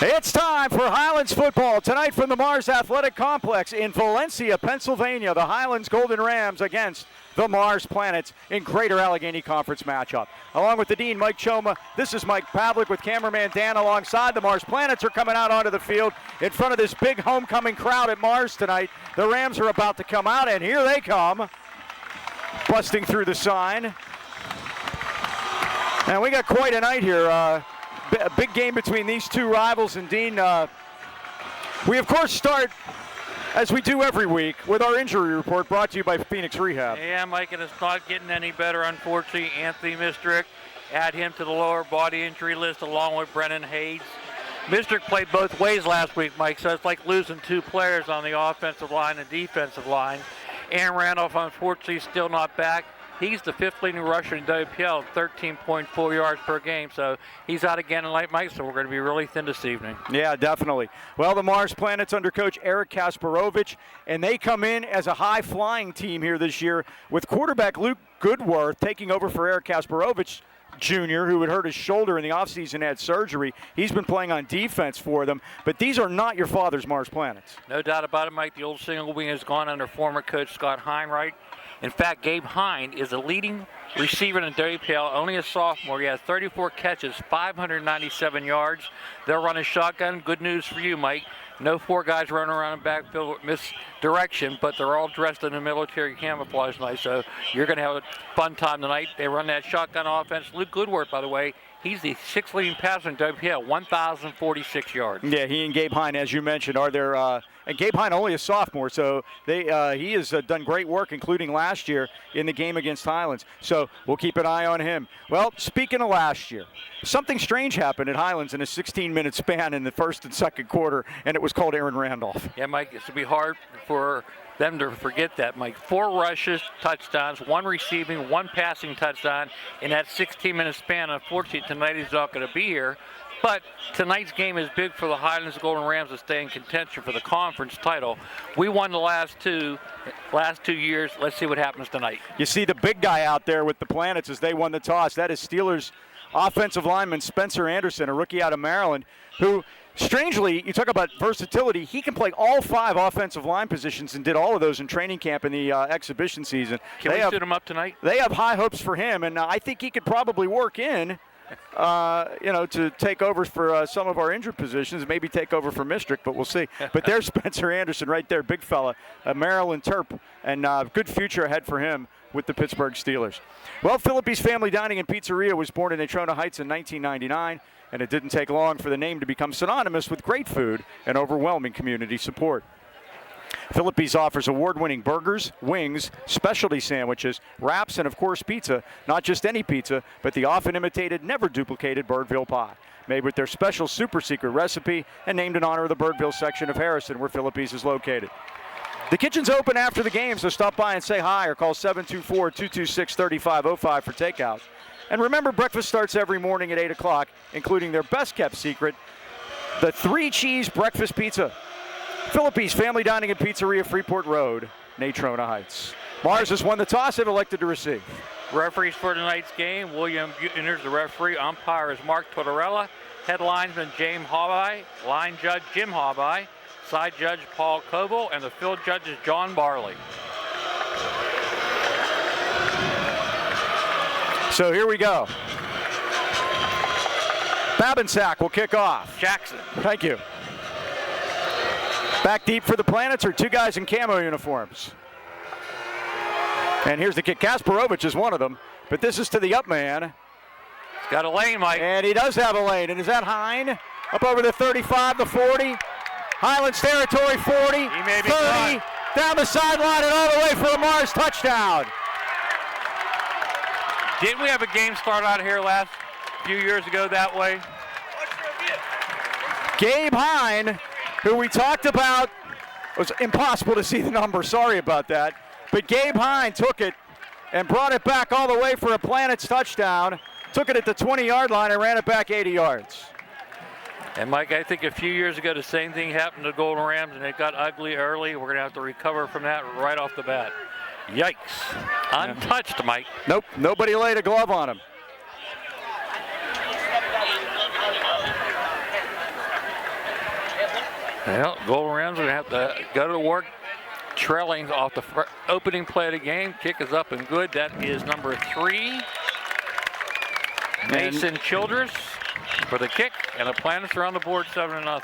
It's time for Highlands football tonight from the Mars Athletic Complex in Valencia, Pennsylvania. The Highlands Golden Rams against the Mars Planets in Greater Allegheny Conference matchup. Along with the Dean, Mike Choma, this is Mike Pavlik with cameraman Dan alongside. The Mars Planets are coming out onto the field in front of this big homecoming crowd at Mars tonight. The Rams are about to come out, and here they come, busting through the sign. And we got quite a night here. A big game between these two rivals, and Dean, we of course start, as we do every week, with our injury report brought to you by Phoenix Rehab. Yeah, Mike, and it's not getting any better, unfortunately. Anthony Mistrick, add him to the lower body injury list along with Brennan Hayes. Mistrick played both ways last week, Mike, so it's like losing two players on the offensive line and defensive line. Aaron Randolph, unfortunately, still not back. He's the fifth leading rusher in WPL, 13.4 yards per game. So he's out again tonight, Mike, so we're going to be really thin this evening. Yeah, definitely. Well, the Mars Planets under coach Eric Kasparovich, and they come in as a high-flying team here this year with quarterback Luke Goodworth taking over for Eric Kasparovich Jr., who had hurt his shoulder in the offseason, had surgery. He's been playing on defense for them, but these are not your father's Mars Planets. No doubt about it, Mike. The old single wing has gone under former coach Scott Heinrich. In fact, Gabe Hine is a leading receiver in WPL, only a sophomore. He has 34 catches, 597 yards. They're running shotgun. Good news for you, Mike. No four guys running around in backfield with misdirection, but they're all dressed in the military camouflage tonight, so you're going to have a fun time tonight. They run that shotgun offense. Luke Goodworth, by the way, he's the sixth leading passer in WPL, 1,046 yards. Yeah, he and Gabe Hine, as you mentioned, are there. And Gabe Hine only a sophomore, so he has done great work, including last year in the game against Highlands. So we'll keep an eye on him. Well, speaking of last year, something strange happened at Highlands in a 16-minute span in the first and second quarter, and it was called Aaron Randolph. Yeah, Mike, it's going to be hard for them to forget that, Mike. 4 rushes, touchdowns, 1 receiving, 1 passing touchdown in that 16-minute span. Unfortunately, tonight he's not going to be here. But tonight's game is big for the Highlands Golden Rams to stay in contention for the conference title. We won the last two years. Let's see what happens tonight. You see the big guy out there with the Planets as they won the toss. That is Steelers offensive lineman Spencer Anderson, a rookie out of Maryland, who, strangely, you talk about versatility, he can play all 5 offensive line positions and did all of those in training camp in the exhibition season. Can we suit him up tonight? They have high hopes for him, and I think he could probably work in to take over for some of our injured positions, maybe take over for Mistrick, but we'll see. But there's Spencer Anderson right there, big fella, a Maryland Terp, and good future ahead for him with the Pittsburgh Steelers. Well, Philippe's Family Dining and Pizzeria was born in Natrona Heights in 1999, and it didn't take long for the name to become synonymous with great food and overwhelming community support. Philippe's offers award-winning burgers, wings, specialty sandwiches, wraps, and of course pizza. Not just any pizza, but the often imitated, never duplicated Birdville pie. Made with their special super secret recipe and named in honor of the Birdville section of Harrison where Philippe's is located. The kitchen's open after the game, so stop by and say hi or call 724-226-3505 for takeout. And remember, breakfast starts every morning at 8 o'clock, including their best-kept secret, the 3-cheese breakfast pizza. Philippe's Family Dining and Pizzeria, Freeport Road, Natrona Heights. Mars has won the toss and elected to receive. Referees for tonight's game, William Buechner is the referee. Umpire is Mark Tortorella. Head linesman James Hawby. Line judge Jim Hawby. Side judge Paul Coble. And the field judge is John Barley. So here we go. Babinsack will kick off. Jackson. Thank you. Back deep for the Planets are 2 guys in camo uniforms. And here's the kick. Kasparovich is one of them, but this is to the up man. He's got a lane, Mike. And he does have a lane. And is that Hine? Up over the 35, the 40. Highlands territory, 40, he may be 30, down the sideline and all the way for a Mars touchdown. Didn't we have a game start out here last few years ago that way? Gabe Hine, who we talked about, it was impossible to see the number, sorry about that. But Gabe Hine took it and brought it back all the way for a Planets touchdown. Took it at the 20-yard line and ran it back 80 yards. And Mike, I think a few years ago the same thing happened to the Golden Rams and it got ugly early. We're going to have to recover from that right off the bat. Yikes. Untouched, Mike. Nope, nobody laid a glove on him. Well, Golden Rams are going to have to go to work trailing off the opening play of the game. Kick is up and good. That is number 3. Mason Childress for the kick, and the Planets are on the board 7-0.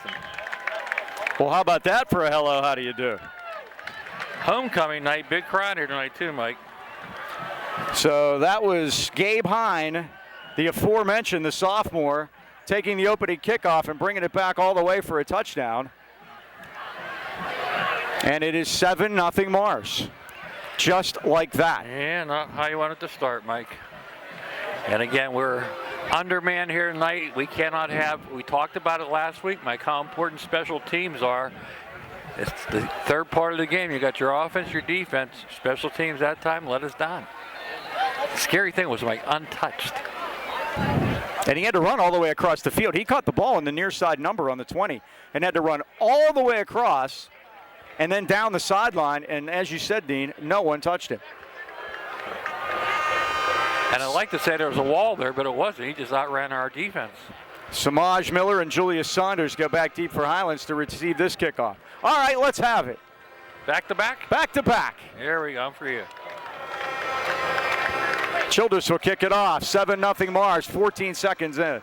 Well, how about that for a hello, how do you do? Homecoming night, big crowd here tonight too, Mike. So that was Gabe Hine, the aforementioned, the sophomore, taking the opening kickoff and bringing it back all the way for a touchdown. And it is 7-0 Mars. Just like that. Yeah, not how you want it to start, Mike. And again, we're undermanned here tonight. We cannot have, we talked about it last week, Mike, how important special teams are. It's the third part of the game. You got your offense, your defense. Special teams that time let us down. The scary thing was, Mike, untouched. And he had to run all the way across the field. He caught the ball in the near side number on the 20 and had to run all the way across and then down the sideline. And as you said, Dean, no one touched him. And I'd like to say there was a wall there, but it wasn't. He just outran our defense. Samaj Miller and Julius Saunders go back deep for Highlands to receive this kickoff. All right, let's have it. Back to back? Back to back. Here we go for you. Childress will kick it off. 7-0 Mars, 14 seconds in.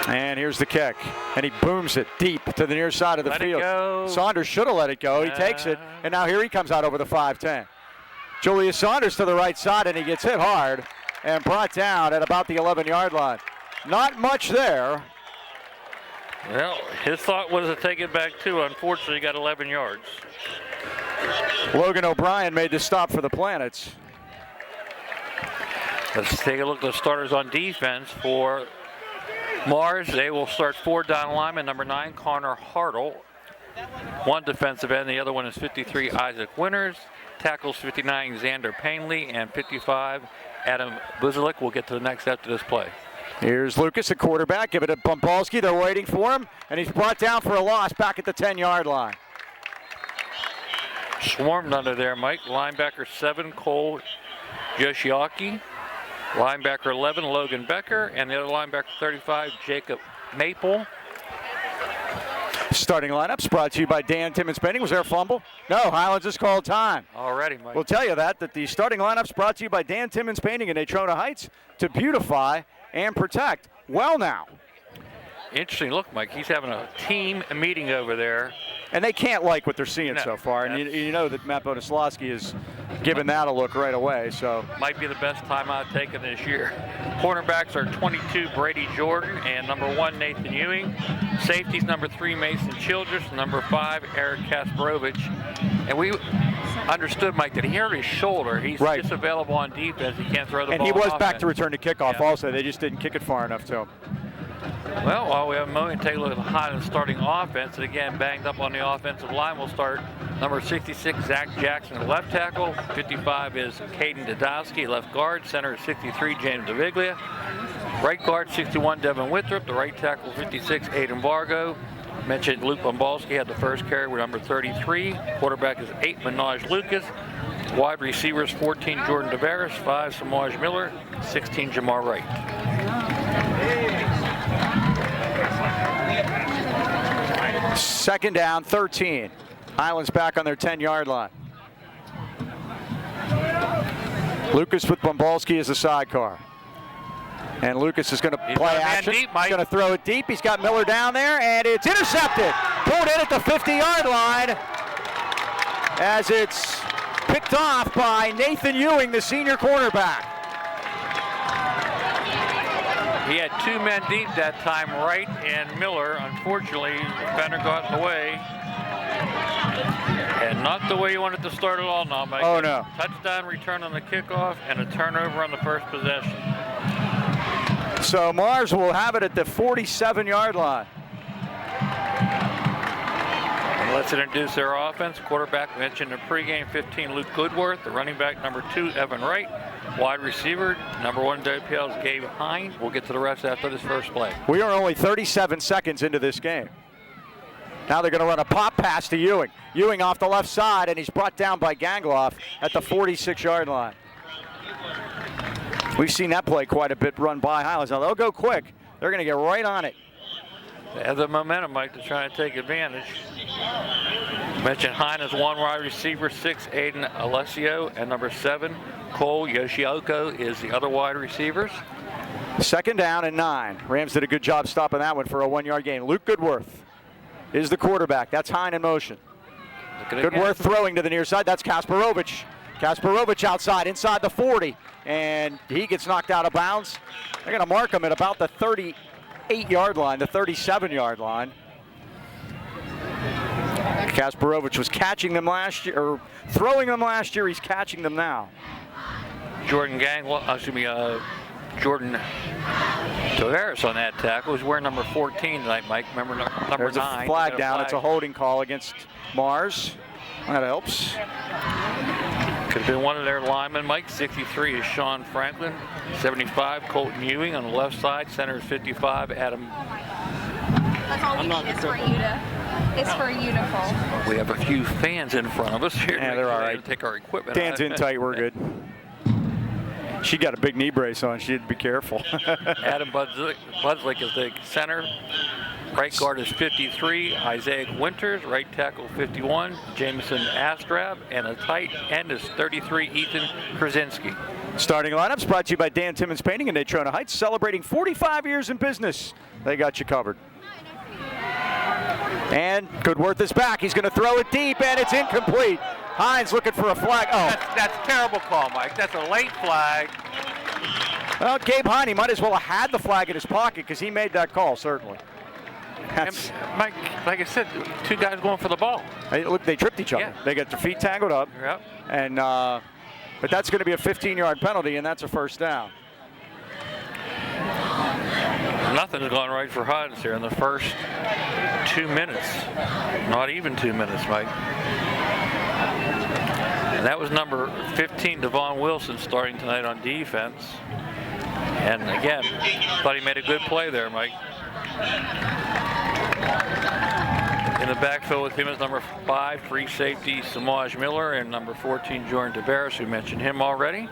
And here's the kick. And he booms it deep to the near side of the field. Go. Saunders should have let it go. He takes it. And now here he comes out over the 5-10. Julius Saunders to the right side, and he gets hit hard and brought down at about the 11-yard line. Not much there. Well, his thought was to take it back too. Unfortunately, he got 11 yards. Logan O'Brien made the stop for the Planets. Let's take a look at the starters on defense for Mars. They will start 4 down linemen. Number 9, Connor Hartle. 1 defensive end. The other one is 53, Isaac Winters. Tackles 59, Xander Painley, and 55, Adam Buzelik. We'll get to the next after this play. Here's Lucas, a quarterback. Give it to Bumbalski. They're waiting for him, and he's brought down for a loss back at the 10-yard line. Swarmed under there, Mike. Linebacker 7, Cole Yoshiaki. Linebacker 11, Logan Becker. And the other linebacker 35, Jacob Maple. Starting lineups brought to you by Dan Timmons Painting. Was there a fumble? No, Highlands has called time. Already, Mike. We'll tell you that the starting lineups brought to you by Dan Timmons Painting in Natrona Heights to beautify and protect. Well now. Interesting look, Mike. He's having a team meeting over there. And they can't like what they're seeing so far. And you know that Matt Bodaslawski has given that a look right away. So might be the best timeout taken this year. Cornerbacks are 22, Brady Jordan, and number 1, Nathan Ewing. Safeties, number 3, Mason Childress, number 5, Eric Kasparovich. And we understood, Mike, that he hurt his shoulder. He's just available on defense. He can't throw the ball. And he was back to return to kickoff also. They just didn't kick it far enough to him. Well, while we have a moment, take a look at the Highlands starting offense. And again, banged up on the offensive line. We'll start number 66, Zach Jackson, left tackle. 55 is Caden Dodowski, left guard. Center is 63, James DeViglia. Right guard, 61, Devin Withrop. The right tackle, 56, Aiden Vargo. Mentioned Luke Bombalski had the first carry with number 33. Quarterback is 8, Minaj Lucas. Wide receivers, 14, Jordan Tavares. 5, Samaj Miller. 16, Jamar Wright. Second down, 13. Highlands back on their 10-yard line. Lucas with Bombalski as a sidecar. And Lucas is going to play action. He's going to throw it deep. He's got Miller down there, and it's intercepted. Pulled in at the 50-yard line as it's picked off by Nathan Ewing, the senior cornerback. He had 2 men deep that time, Wright and Miller. Unfortunately, the defender got in the way. And not the way you wanted to start it all now, Mike. Oh, no. Touchdown return on the kickoff and a turnover on the first possession. So Mars will have it at the 47-yard line. And let's introduce their offense. Quarterback mentioned in pregame, 15, Luke Goodworth. The running back, number 2, Evan Wright. Wide receiver, number 1, WPL's Gabe Hine. We'll get to the rest after this first play. We are only 37 seconds into this game. Now they're going to run a pop pass to Ewing. Ewing off the left side, and he's brought down by Gangloff at the 46-yard line. We've seen that play quite a bit run by Highlands. Now they'll go quick. They're going to get right on it. They have the momentum, Mike, to try and take advantage. Mentioned Highlands one wide receiver, 6 Aiden Alessio, and number 7 Cole Yoshioko is the other wide receivers. 2nd down and 9. Rams did a good job stopping that one for a 1-yard gain. Luke Goodworth is the quarterback. That's Hine in motion. Goodworth throwing to the near side. That's Kasparovich. Kasparovich outside, inside the 40, and he gets knocked out of bounds. They're going to mark him at about the 38-yard line, the 37-yard line. Kasparovich was catching them last year, or throwing them last year. He's catching them now. Jordan Tavares on that tackle. He's wearing number 14 tonight, Mike. Remember number There's 9. A flag down. It's a holding call against Mars. That helps. Could have been one of their linemen. Mike, 63 is Sean Franklin. 75, Colton Ewing on the left side. Center is 55, Adam. That's all we need. It's for you to fold. We have a few fans in front of us here. Yeah, they're all right. To take our equipment. Dan's in tight. We're good. She got a big knee brace on. She had to be careful. Adam Budslick is the center. Right guard is 53, Isaac Winters. Right tackle 51, Jameson Astrab. And a tight end is 33, Ethan Krasinski. Starting lineups brought to you by Dan Timmons Painting in Natrona Heights, celebrating 45 years in business. They got you covered. And Goodworth is back. He's going to throw it deep, and it's incomplete. Hines looking for a flag. Oh, that's a terrible call, Mike. That's a late flag. Well, Gabe Hine might as well have had the flag in his pocket because he made that call, certainly. Mike, like I said, 2 guys going for the ball. Look, they tripped each other. Yeah. They got their feet tangled up. Yep. And but that's going to be a 15-yard penalty, and that's a 1st down. Nothing's gone right for Highlands here in the first 2 minutes. Not even 2 minutes, Mike. And that was number 15, Devon Wilson, starting tonight on defense. And again, thought he made a good play there, Mike. In the backfield with him is number 5, free safety Samaj Miller, and number 14, Jordan Tavares, who mentioned him already.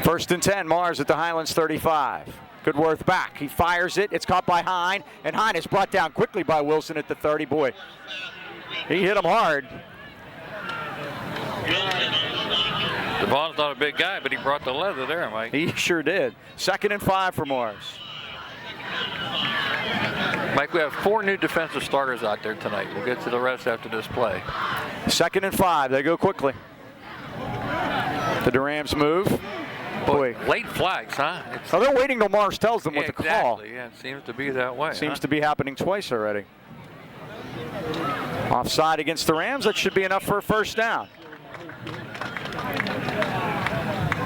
1st and 10, Mars at the Highlands 35. Goodworth back. He fires it. It's caught by Hine, and Hine is brought down quickly by Wilson at the 30. Boy, he hit him hard. Devon's not a big guy, but he brought the leather there, Mike. He sure did. 2nd and 5 for Mars. Mike, we have 4 new defensive starters out there tonight. We'll get to the rest after this play. 2nd and 5. They go quickly. The Rams move. Boy, late flags, huh? Oh, they're waiting till Mars tells them what to call. Exactly. Yeah, it seems to be that way. Seems to be happening twice already. Offside against the Rams. That should be enough for a 1st down.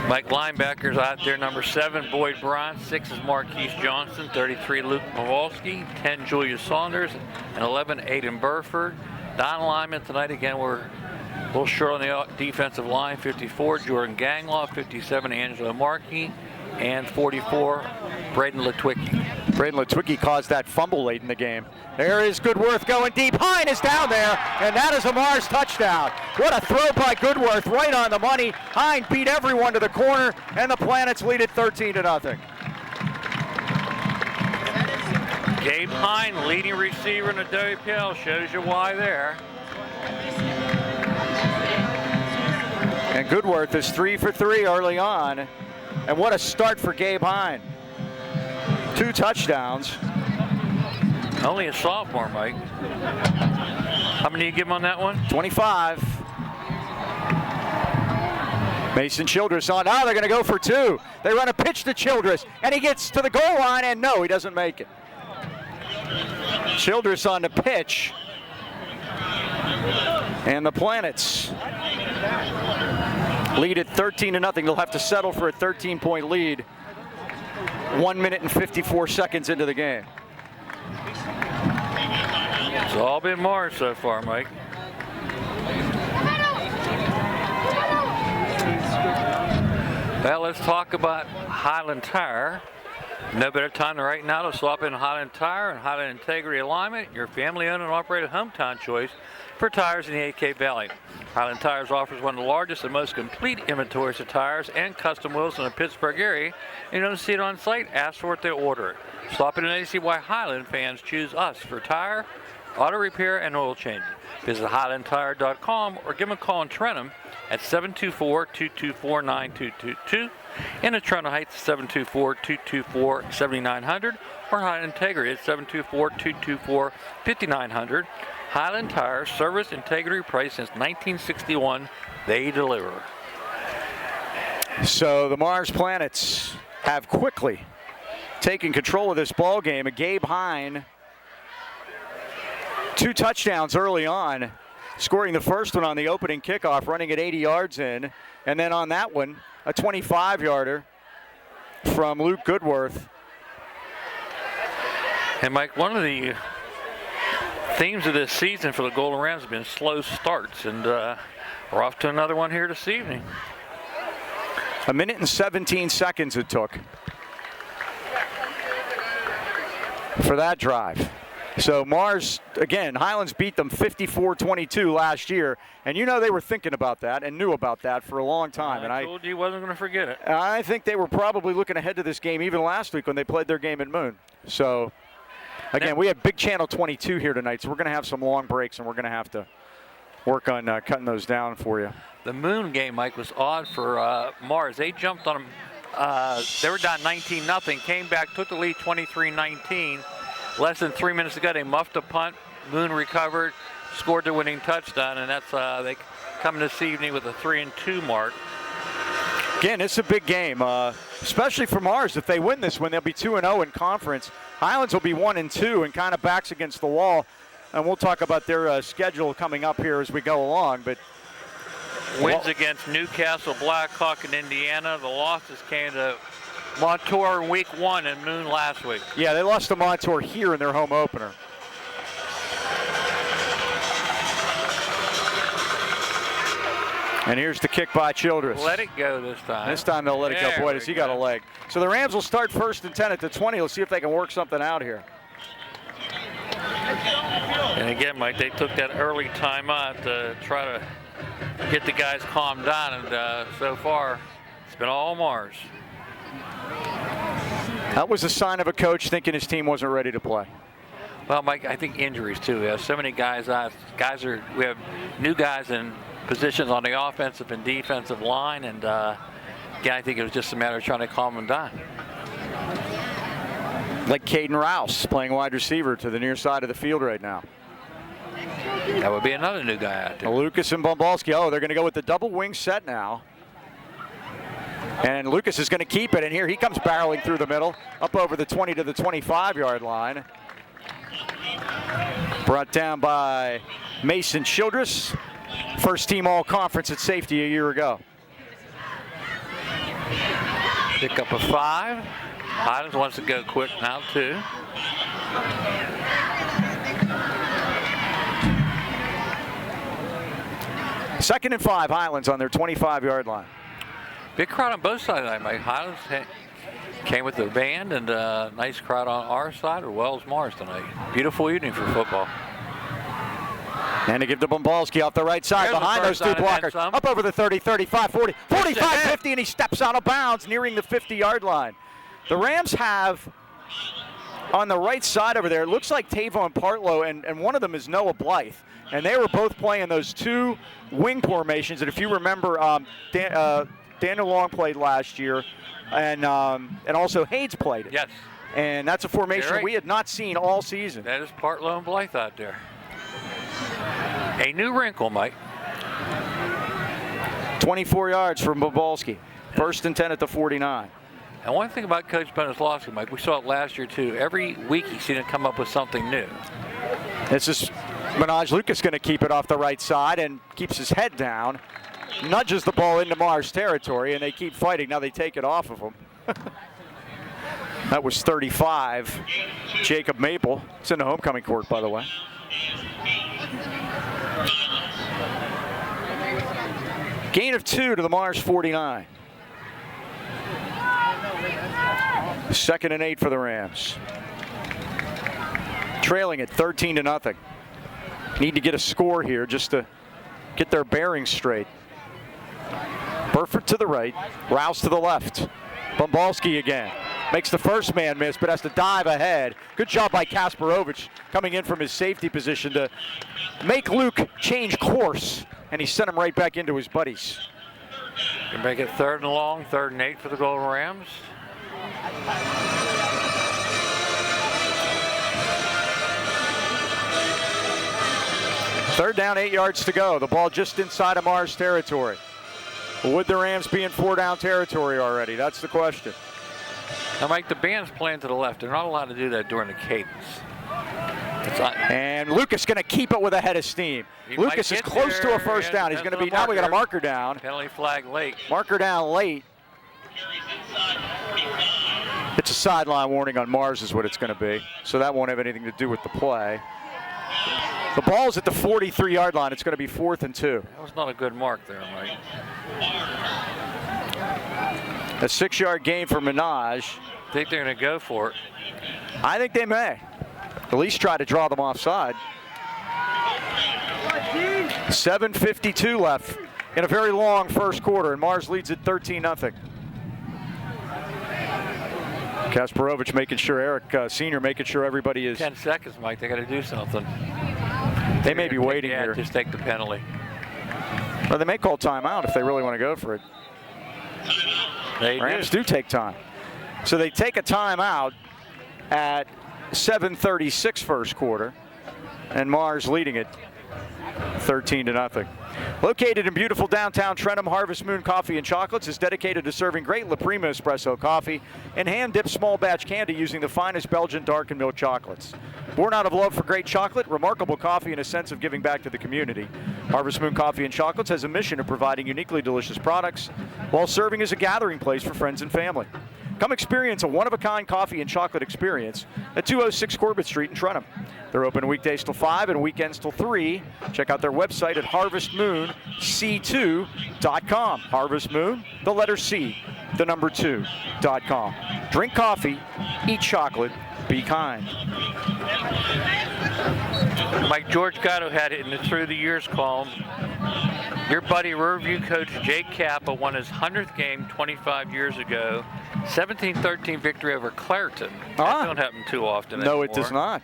Mike, linebackers out there, number 7, Boyd Braun, 6 is Marquise Johnson, 33, Luke Mawalski, 10, Julius Saunders, and 11, Aiden Burford. Non-linemen tonight, again, we're a little short on the defensive line, 54, Jordan Ganglaw, 57, Angelo Markey, and 44, Braden Litwicki. Braden Litwicki caused that fumble late in the game. There is Goodworth going deep. Hine is down there, and that is a Mars touchdown. What a throw by Goodworth, right on the money. Hine beat everyone to the corner, and the Planets lead it 13-0. Gabe Hine, leading receiver in the WPL, shows you why there. And Goodworth is 3 for 3 early on. And what a start for Gabe Hine. 2 touchdowns. Only a sophomore, Mike. How many do you give him on that one? 25. Mason Childress on. Now they're going to go for 2. They run a pitch to Childress, and he gets to the goal line, and no, he doesn't make it. Childress on the pitch. And the Planets lead at 13-0. They'll have to settle for a 13-point lead 1 minute and 54 seconds into the game. It's all been Mars so far, Mike. Well, let's talk about Highland Tire. No better time than right now to swap in Highland Tire and Highland Integrity Alignment, your family-owned and operated hometown choice for tires in the AK Valley. Highland Tires offers one of the largest and most complete inventories of tires and custom wheels in the Pittsburgh area. You don't see it on site, ask for it, they order it. Stop in and see why Highland fans choose us for tire, auto repair, and oil change. Visit highlandtire.com or give them a call in Trenton at 724-224-9222. In the Trenton Heights, 724-224-7900 or Highland Integrity at 724-224-5900. Highland Tire, service, integrity, price since 1961. They deliver. So the Mars Planets have quickly taken control of this ball game. Gabe Hine, 2 touchdowns early on, scoring the first one on the opening kickoff, running it 80 yards in, and then on that one, a 25-yarder from Luke Goodworth. And Mike, one of the themes of this season for the Golden Rams have been slow starts, and we're off to another one here this evening. 1 minute and 17 seconds it took for that drive. So Mars, again, Highlands beat them 54-22 last year, and you know they were thinking about that and knew about that for a long time. I told you wasn't going to forget it. I think they were probably looking ahead to this game even last week when they played their game at Moon. So, again, we have Big Channel 22 here tonight, so we're going to have some long breaks, and we're going to have to work on cutting those down for you. The Moon game, Mike, was odd for Mars. They jumped on them. They were down 19-0, came back, took the lead 23-19. Less than 3 minutes ago, they muffed a punt. Moon recovered, scored the winning touchdown, and that's they come this evening with a 3-2 mark. Again, it's a big game, especially for Mars. If they win this one, they'll be 2-0 in conference. Highlands will be 1-2 and kind of backs against the wall. And we'll talk about their schedule coming up here as we go along. But wins against Newcastle, Blackhawk, and Indiana. The losses came to Montour in week 1 and Moon last week. Yeah, they lost to Montour here in their home opener. And here's the kick by Childress. Let it go this time. This time they'll let it go. Boy, does he got a leg. So the Rams will start 1st and 10 at the 20. Let's see if they can work something out here. And again, Mike, they took that early timeout to try to get the guys calmed down, and so far it's been all Mars. That was a sign of a coach thinking his team wasn't ready to play. Well, Mike, I think injuries too. We have so many guys out. We have new guys in positions on the offensive and defensive line, and again, I think it was just a matter of trying to calm them down. Like Caden Rouse playing wide receiver to the near side of the field right now. That would be another new guy out there. Lucas and Bombalski. Oh, they're going to go with the double wing set now. And Lucas is going to keep it, and here he comes barreling through the middle, up over the 20 to the 25-yard line. Brought down by Mason Childress, first team all-conference at safety a year ago. Pick up a 5. Highlands wants to go quick now, too. Second and 5, Highlands on their 25-yard line. Big crowd on both sides tonight, Mike. Highlands came with their band, and a nice crowd on our side, as well as Mars tonight. Beautiful evening for football. And to give to Bombalski off the right side. There's behind those 2 blockers. Up over the 30, 35, 40, 45, 50, and he steps out of bounds nearing the 50-yard line. The Rams have on the right side over there, it looks like Tavon Partlow, and one of them is Noah Blythe. And they were both playing those 2 wing formations. And if you remember, Daniel Long played last year, and also Hayes played it. Yes. And that's a formation we had not seen all season. That is Partlow and Blythe out there. A new wrinkle, Mike. 24 yards from Bobalski. 1st and 10 at the 49. And one thing about Coach Beneslawski, Mike, we saw it last year too. Every week he's seen to come up with something new. This is Minaj Lucas going to keep it off the right side and keeps his head down. Nudges the ball into Mars territory, and they keep fighting. Now they take it off of him. That was 35. Jacob Maple. It's in the homecoming court, by the way. Gain of 2 to the Mars 49. 2nd and 8 for the Rams. Trailing it 13-0. Need to get a score here just to get their bearings straight. Burford to the right, Rouse to the left. Bumbalski again. Makes the first man miss, but has to dive ahead. Good job by Kasparovich coming in from his safety position to make Luke change course, and he sent him right back into his buddies. You make it 3rd and long, 3rd and 8 for the Golden Rams. Third down, 8 yards to go. The ball just inside of Mars territory. Would the Rams be in 4-down territory already? That's the question. Now, Mike, the band's playing to the left. They're not allowed to do that during the cadence. And Lucas going to keep it with a head of steam. Lucas is close to a first down. He's going to be, now we got a marker down. Penalty flag late. Marker down late. It's a sideline warning on Mars is what it's going to be. So that won't have anything to do with the play. The ball's at the 43-yard line. It's going to be 4th and 2. That was not a good mark there, Mike. A 6-yard gain for Minaj. Think they're going to go for it. I think they may. At least try to draw them offside. 7:52 left in a very long first quarter, and Mars leads at 13-0. Kasparovich making sure, Eric Sr. making sure everybody is. 10 seconds, Mike. They got to do something. They may be waiting here. Just take the penalty. Well, they may call timeout if they really want to go for it. Rams do take time. So they take a timeout at 7:36 first quarter, and Mars leading it 13-0. Located in beautiful downtown Trenton, Harvest Moon Coffee and Chocolates is dedicated to serving great La Prima espresso coffee and hand-dipped small batch candy using the finest Belgian dark and milk chocolates. Born out of love for great chocolate, remarkable coffee, and a sense of giving back to the community, Harvest Moon Coffee and Chocolates has a mission of providing uniquely delicious products while serving as a gathering place for friends and family. Come experience a one-of-a-kind coffee and chocolate experience at 206 Corbett Street in Trenton. They're open weekdays till 5 and weekends till 3. Check out their website at harvestmoonc2.com. Harvest Moon, the letter C, the number 2.com. Drink coffee, eat chocolate, be kind. Mike, George Gatto had it in the Through the Years column. Your buddy Riverview coach Jake Kappa won his 100th game 25 years ago. 17-13 victory over Clareton. That don't happen too often anymore. No, it does not.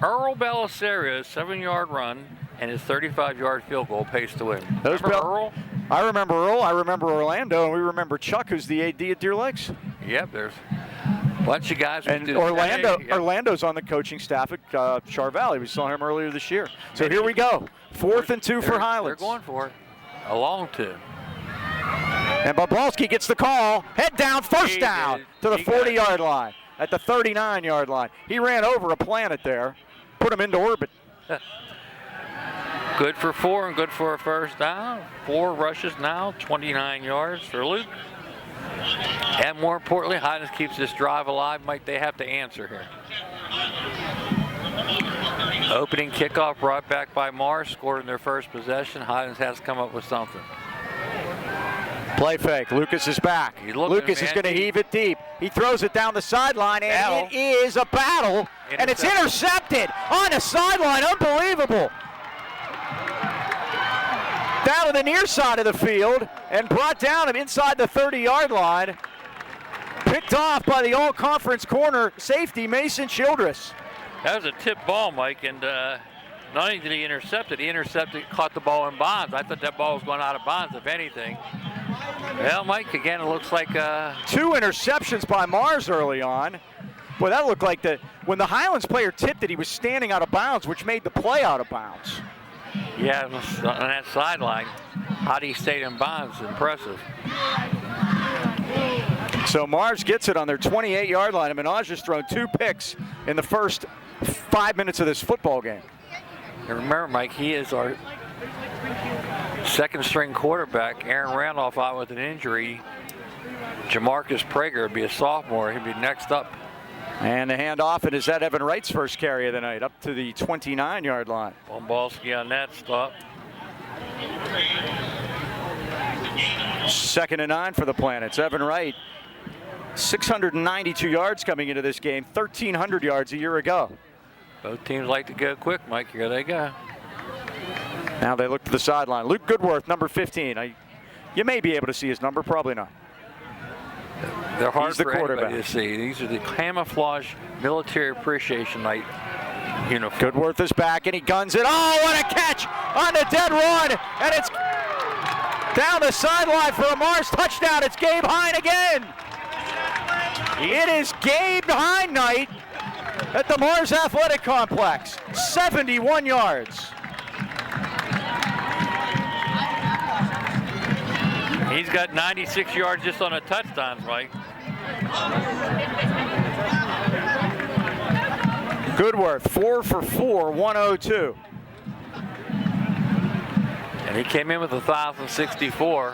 Earl Balisario's 7-yard run and his 35-yard field goal pays to win. Remember Earl? I remember Earl. I remember Orlando, and we remember Chuck, who's the AD at Deer Lakes. Yep, there's a bunch of guys. And Orlando's on the coaching staff at Char Valley. We saw him earlier this year. So here we go. 4th and 2 for Highlands. They're going for it. A long 2. And Bumbalski gets the call. Head down, first down to the 40-yard line at the 39-yard line. He ran over a planet there, put him into orbit. Good for 4 and good for a first down. 4 rushes now, 29 yards for Luke. And more importantly, Highlands keeps this drive alive. Mike, they have to answer here. Opening kickoff brought back by Mars, scored in their first possession. Highlands has to come up with something. Play fake. Lucas is back. Lucas is going to heave it deep. He throws it down the sideline, and it is a battle. And it's intercepted on the sideline. Unbelievable. Down to the near side of the field and brought down inside the 30-yard line. Picked off by the all-conference corner safety, Mason Childress. That was a tip ball, Mike, and not only did he intercept it, caught the ball in bounds. I thought that ball was going out of bounds, if anything. Well, Mike, again, it looks like 2 interceptions by Mars early on. Boy, that looked like when the Highlands player tipped it, he was standing out of bounds, which made the play out of bounds. Yeah, on that sideline. How he stayed in bounds, impressive. So Mars gets it on their 28-yard line, and Minaj has thrown 2 picks in the first 5 minutes of this football game. And remember, Mike, he is our second-string quarterback. Aaron Randolph out with an injury. Jamarcus Prager would be a sophomore. He'd be next up. And the handoff, and is that Evan Wright's first carry of the night, up to the 29-yard line. Bumbalski on that stop. 2nd and 9 for the Planets. Evan Wright, 692 yards coming into this game, 1,300 yards a year ago. Both teams like to go quick, Mike. Here they go. Now they look to the sideline. Luke Goodworth, number 15. You may be able to see his number, probably not. They're hard He's the for quarterback. anybody to see. These are the camouflage military appreciation night uniform. Goodworth is back, and he guns it. Oh, what a catch on the dead run, and it's down the sideline for a Mars touchdown. It's Gabe Hine again. It is Gabe Hine night at the Mars Athletic Complex. 71 yards. He's got 96 yards just on a touchdown, Mike. Goodworth, 4 for 4, 102. And he came in with 1,064.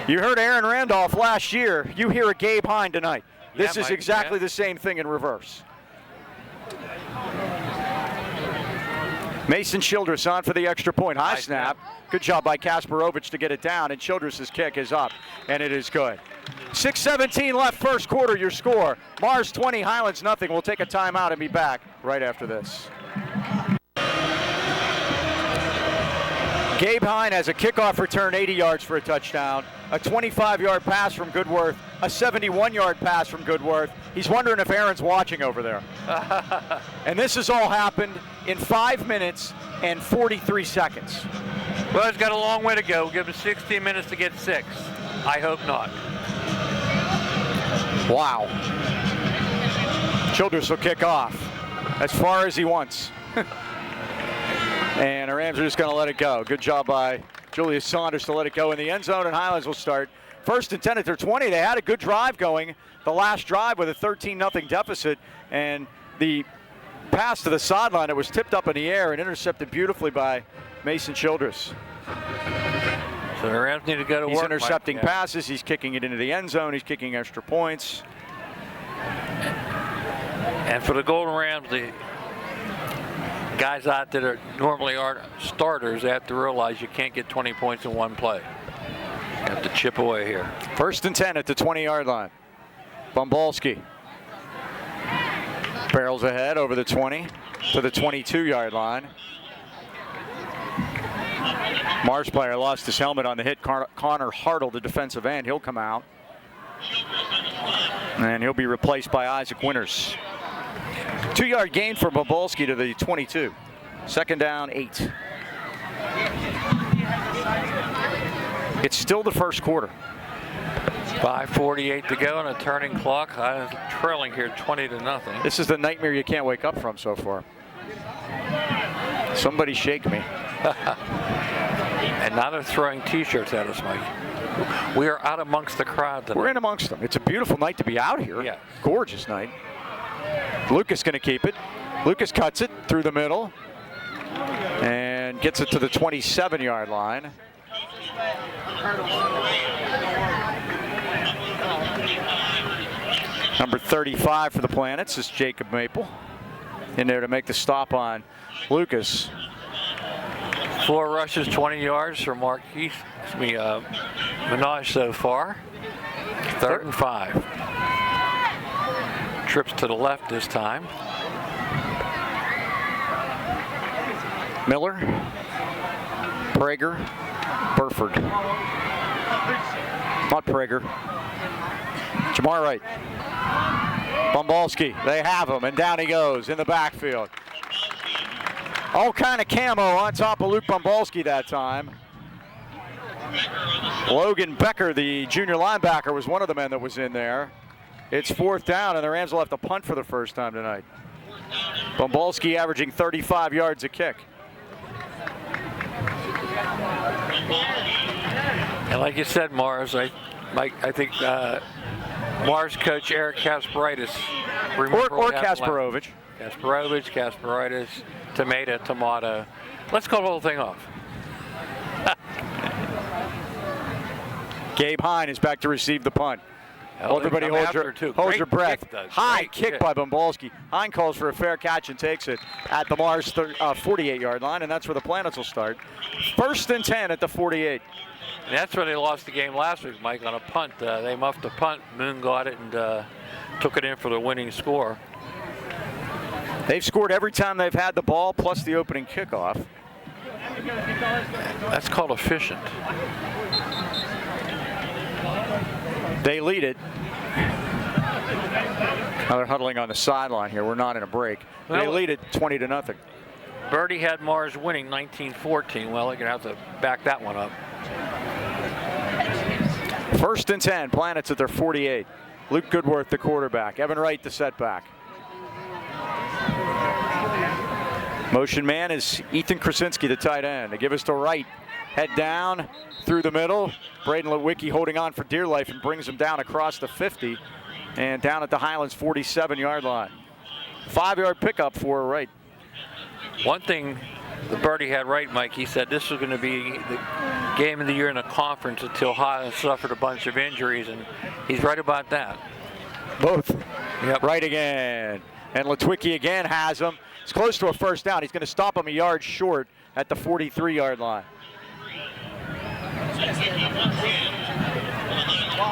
You heard Aaron Randolph last year. You hear a Gabe Hine tonight. This is Mike, exactly the same thing in reverse. Mason Childress on for the extra point. High snap. Good job by Kasparovich to get it down, and Childress's kick is up, and it is good. 6:17 left, first quarter, your score. Mars 20, Highlands nothing. We'll take a timeout and be back right after this. Gabe Hine has a kickoff return, 80 yards for a touchdown, a 25-yard pass from Goodworth, a 71-yard pass from Goodworth. He's wondering if Aaron's watching over there. And this has all happened in 5 minutes and 43 seconds. Well, he's got a long way to go. Give him 16 minutes to get 6. I hope not. Wow. Childress will kick off as far as he wants. And the Rams are just going to let it go. Good job by Julius Saunders to let it go in the end zone, and Highlands will start. First and 10 at their 20. They had a good drive going, the last drive with a 13-0 deficit, and the pass to the sideline, it was tipped up in the air and intercepted beautifully by Mason Childress. So the Rams need to go to work. He's intercepting passes. He's kicking it into the end zone. He's kicking extra points. And for the Golden Rams, the guys out that are normally aren't starters have to realize you can't get 20 points in one play. You have to chip away here. First and 10 at the 20-yard line. Bumbalski barrels ahead over the 20 to the 22-yard line. Mars player lost his helmet on the hit. Connor Hartle, the defensive end, he'll come out. And he'll be replaced by Isaac Winters. 2-yard gain for Bumbalski to the 22. Second down, 8. It's still the first quarter. 5:48 to go and a turning clock. I was trailing here 20-0. This is the nightmare you can't wake up from so far. Somebody shake me. And now they're throwing T-shirts at us, Mike. We are out amongst the crowd tonight. We're in amongst them. It's a beautiful night to be out here. Yeah. Gorgeous night. Lucas going to keep it. Lucas cuts it through the middle and gets it to the 27-yard line. Number 35 for the Planets is Jacob Maple in there to make the stop on Lucas. 4 rushes, 20 yards for Minaj so far. 3rd and 5. Trips to the left this time. Miller, Prager, Burford. Not Prager. Jamar Wright. Bumbalski, they have him, and down he goes in the backfield. All kind of camo on top of Luke Bumbalski that time. Logan Becker, the junior linebacker, was one of the men that was in there. It's 4th down, and the Rams will have to punt for the first time tonight. Bumbalski averaging 35 yards a kick. And like you said, Mars, I think Mars coach Eric Kasparovich. Or Kasparovich. Kasparovich, tomato. Let's call the whole thing off. Gabe Hine is back to receive the punt. Everybody hold your breath. High kick by Bumbalski. Hine calls for a fair catch and takes it at the Mars 48-yard line, and that's where the Planets will start. 1st and 10 at the 48. And that's where they lost the game last week, Mike, on a punt. They muffed a punt. Moon got it and took it in for the winning score. They've scored every time they've had the ball, plus the opening kickoff. That's called efficient. They lead it. Now they're huddling on the sideline here. We're not in a break. They lead it 20-0. Birdie had Mars winning 19-14. Well, they're going to have to back that one up. 1st and 10. Planets at their 48. Luke Goodworth, the quarterback. Evan Wright, the setback. Motion man is Ethan Krasinski, the tight end. They give us to Wright. Head down through the middle. Braden Lewicki holding on for dear life and brings him down across the 50 and down at the Highlands 47-yard line. 5-yard pickup for Wright. One thing the Birdie had right, Mike, he said this was going to be the game of the year in the conference until Highlands suffered a bunch of injuries, and he's right about that. Both. Yep. Right again. And Lewicki again has him. It's close to a first down. He's going to stop him a yard short at the 43-yard line.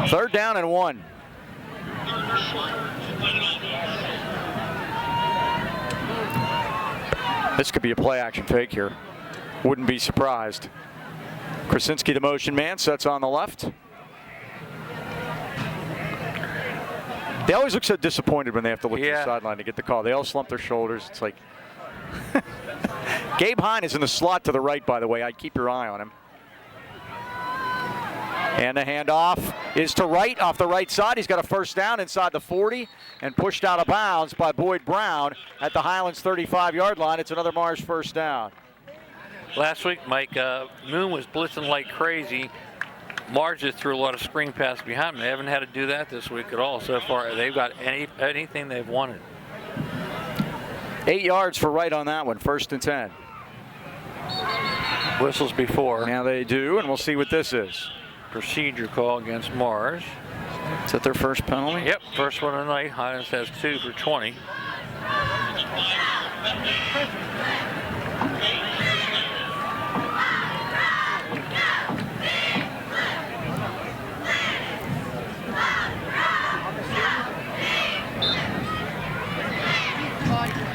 3rd down and 1. This could be a play-action fake here. Wouldn't be surprised. Krasinski, the motion man, sets on the left. They always look so disappointed when they have to look to the sideline to get the call. They all slump their shoulders. It's like... Gabe Hine is in the slot to the right, by the way. I'd keep your eye on him. And the handoff is to Wright off the right side. He's got a first down inside the 40 and pushed out of bounds by Boyd Brown at the Highlands 35-yard line. It's another Mars first down. Last week, Mike, Moon was blitzing like crazy. Mars just threw a lot of screen passes behind them. They haven't had to do that this week at all so far. They've got anything they've wanted. 8 yards for Wright on that one, 1st and 10. Whistles before. Now they do, and we'll see what this is. Procedure call against Mars. Is that their first penalty? Yep, first one of the night. Highlands has 2 for 20.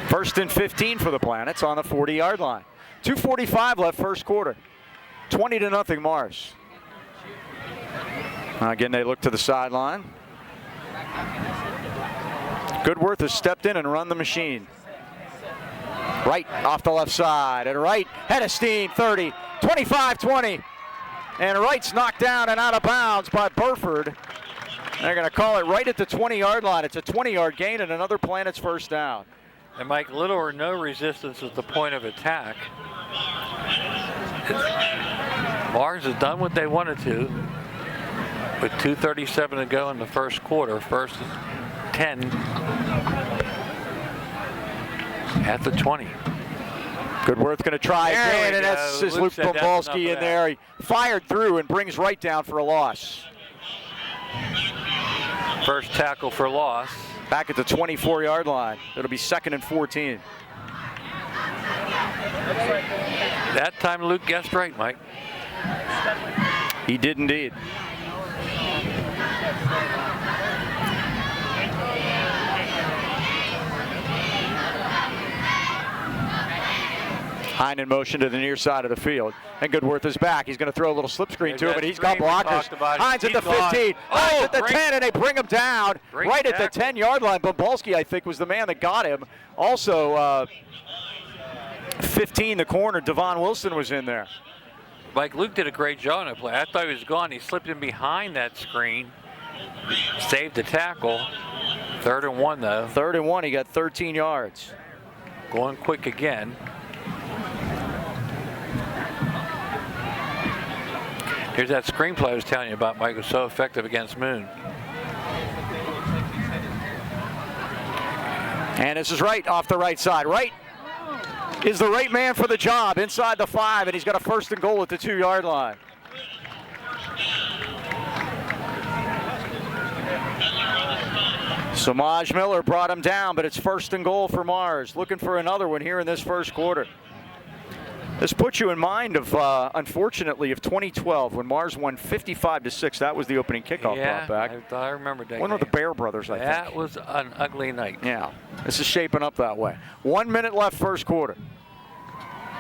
First and 15 for the Planets on the 40-yard line. 2:45 left first quarter. 20-0 Mars. Again, they look to the sideline. Goodworth has stepped in and run the machine. Wright off the left side, and Wright head of steam, 30, 25, 20. And Wright's knocked down and out of bounds by Burford. They're going to call it right at the 20-yard line. It's a 20-yard gain and another Planets first down. And Mike, little or no resistance at the point of attack. Mars has done what they wanted to. With 2:37 to go in the first quarter, 1st and 10 at the 20. Goodworth going to try again, and that's his Luke Bombalski in there. He fired through and brings Wright down for a loss. First tackle for loss. Back at the 24-yard line. It'll be 2nd and 14. That time Luke guessed right, Mike. He did indeed. Hine in motion to the near side of the field. And Goodworth is back. He's going to throw a little slip screen to him, and he's got blockers. Hines at the 15. Hines at the 10, and they bring him down right at the 10-yard line. Bombalski, I think, was the man that got him. Also, 15, the corner, Devon Wilson was in there. Mike, Luke did a great job on that play. I thought he was gone. He slipped in behind that screen. Saved the tackle. 3rd and 1, though. 3rd and 1. He got 13 yards. Going quick again. Here's that screenplay I was telling you about, Mike. It was so effective against Moon. And this is Wright off the right side. Wright is the right man for the job inside the 5, and he's got a 1st and goal at the 2-yard line. Samaj Miller brought him down, but it's 1st and goal for Mars. Looking for another one here in this first quarter. This puts you in mind of, unfortunately, of 2012 when Mars won 55-6. That was the opening kickoff brought back. I remember that. One of the Bear brothers, I think. That was an ugly night. Yeah, this is shaping up that way. 1 minute left first quarter.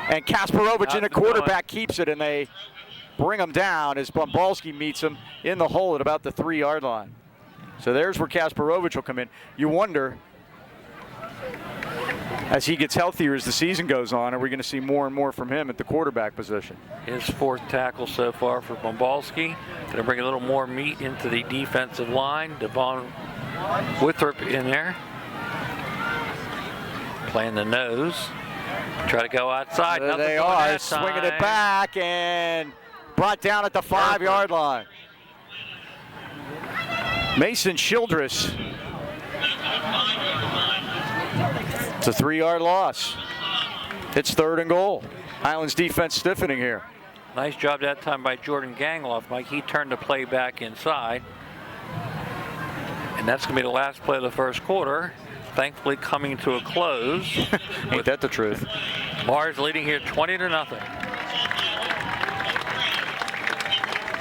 And Kasparovich in the quarterback keeps it, and they bring him down as Bumbalski meets him in the hole at about the 3-yard line. So there's where Kasparovich will come in. You wonder, as he gets healthier as the season goes on, are we going to see more and more from him at the quarterback position? His 4th tackle so far for Bumbalski. Going to bring a little more meat into the defensive line. Devon Withrop in there. Playing the nose. Try to go outside. There they are, swinging it back and brought down at the 5-yard line. Mason Childress. It's a 3-yard loss. It's 3rd and goal. Highlands defense stiffening here. Nice job that time by Jordan Gangloff, Mike. He turned the play back inside. And that's going to be the last play of the first quarter. Thankfully coming to a close. Ain't that the truth? Mars leading here 20-0.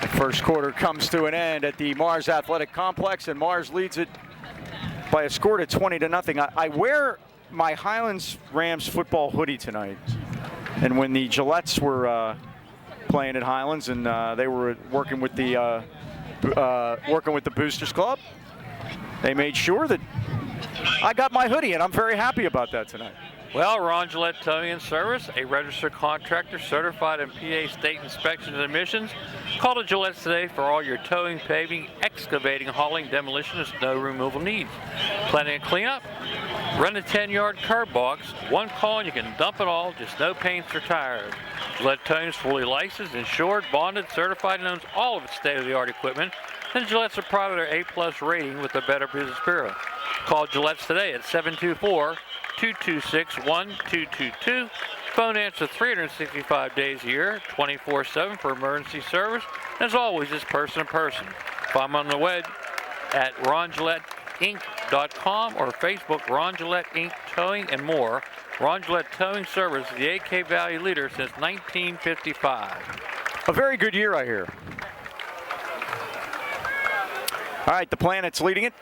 The first quarter comes to an end at the Mars Athletic Complex, and Mars leads it by a score to 20-0. I wear my Highlands Rams football hoodie tonight, and when the Gillettes were playing at Highlands and they were working with the Boosters Club, they made sure that I got my hoodie, and I'm very happy about that tonight. Well, Ron Gillette Towing and Service, a registered contractor certified in PA state inspections and emissions. Call the Gillettes today for all your towing, paving, excavating, hauling, demolition, and snow removal needs. Planning a cleanup? Run a 10-yard curb box. One call and you can dump it all, just no paints or tires. Gillette Towing is fully licensed, insured, bonded, certified, and owns all of its state-of-the-art equipment. And Gillette's are proud of their A+ rating with the Better Business Bureau. Call Gillette's today at 724-226-1222. Phone answer 365 days a year, 24/7 for emergency service. As always, it's person to person. Find them on the web at RonGilletteInc.com or Facebook Ron Gillette Inc. Towing and more. Ron Gillette Towing Service, the AK Valley leader since 1955. A very good year, I hear. All right, the Planets leading it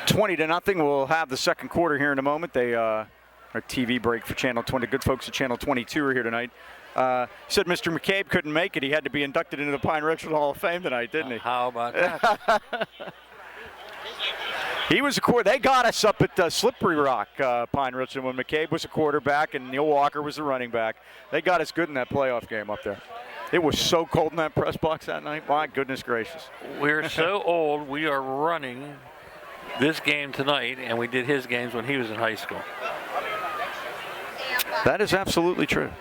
20-0. We'll have the second quarter here in a moment. They our TV break for Channel 20. Good folks at Channel 22 are here tonight. Said Mr. McCabe couldn't make it. He had to be inducted into the Pine Richland Hall of Fame tonight, didn't he? How about that? He was they got us up at Slippery Rock, Pine Richland, when McCabe was a quarterback and Neil Walker was the running back. They got us good in that playoff game up there. It was so cold in that press box that night. My goodness gracious. We're so old, we are running this game tonight, and we did his games when he was in high school. That is absolutely true.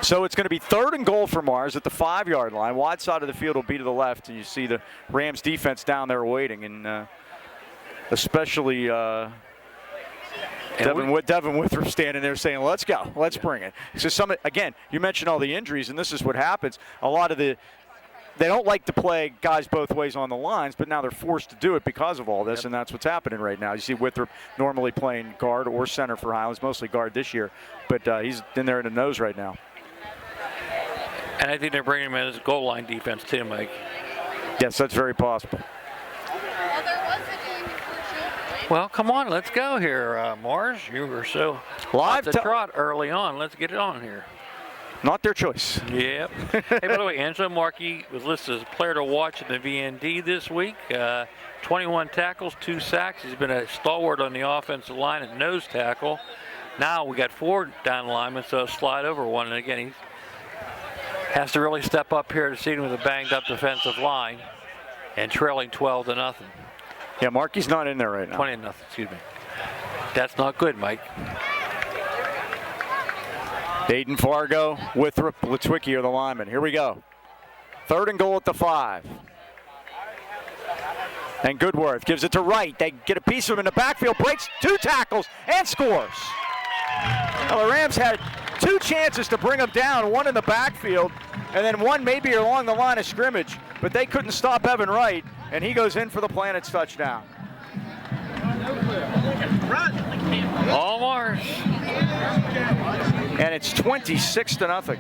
So it's going to be 3rd and goal for Mars at the 5-yard line. Wide side of the field will be to the left, and you see the Rams defense down there waiting, and especially Devin Withrop standing there saying, let's go, let's bring it. So again, you mentioned all the injuries, and this is what happens. A lot of they don't like to play guys both ways on the lines, but now they're forced to do it because of all this, and that's what's happening right now. You see Withrop normally playing guard or center for Highlands, mostly guard this year, but he's in there in the nose right now. And I think they're bringing him in as goal line defense too, Mike. Yes, that's very possible. Well, come on, let's go here, Mars. You were so live to trot early on. Let's get it on here. Not their choice. Yep. Hey, by the way, Angelo Markey was listed as a player to watch in the VND this week. 21 tackles, 2 sacks. He's been a stalwart on the offensive line at nose tackle. Now we got 4 down linemen, so slide over one. And again, he has to really step up here this evening with a banged-up defensive line and trailing 12-0. Yeah, Markey's not in there right now. 20-0, excuse me. That's not good, Mike. Aiden Fargo, Withrop, Litwicki are the linemen. Here we go. 3rd and goal at the 5. And Goodworth gives it to Wright. They get a piece of him in the backfield, breaks 2 tackles, and scores. Well, the Rams had 2 chances to bring him down, one in the backfield, and then one maybe along the line of scrimmage, but they couldn't stop Evan Wright, and he goes in for the Planets touchdown. All Mars. And it's 26-0.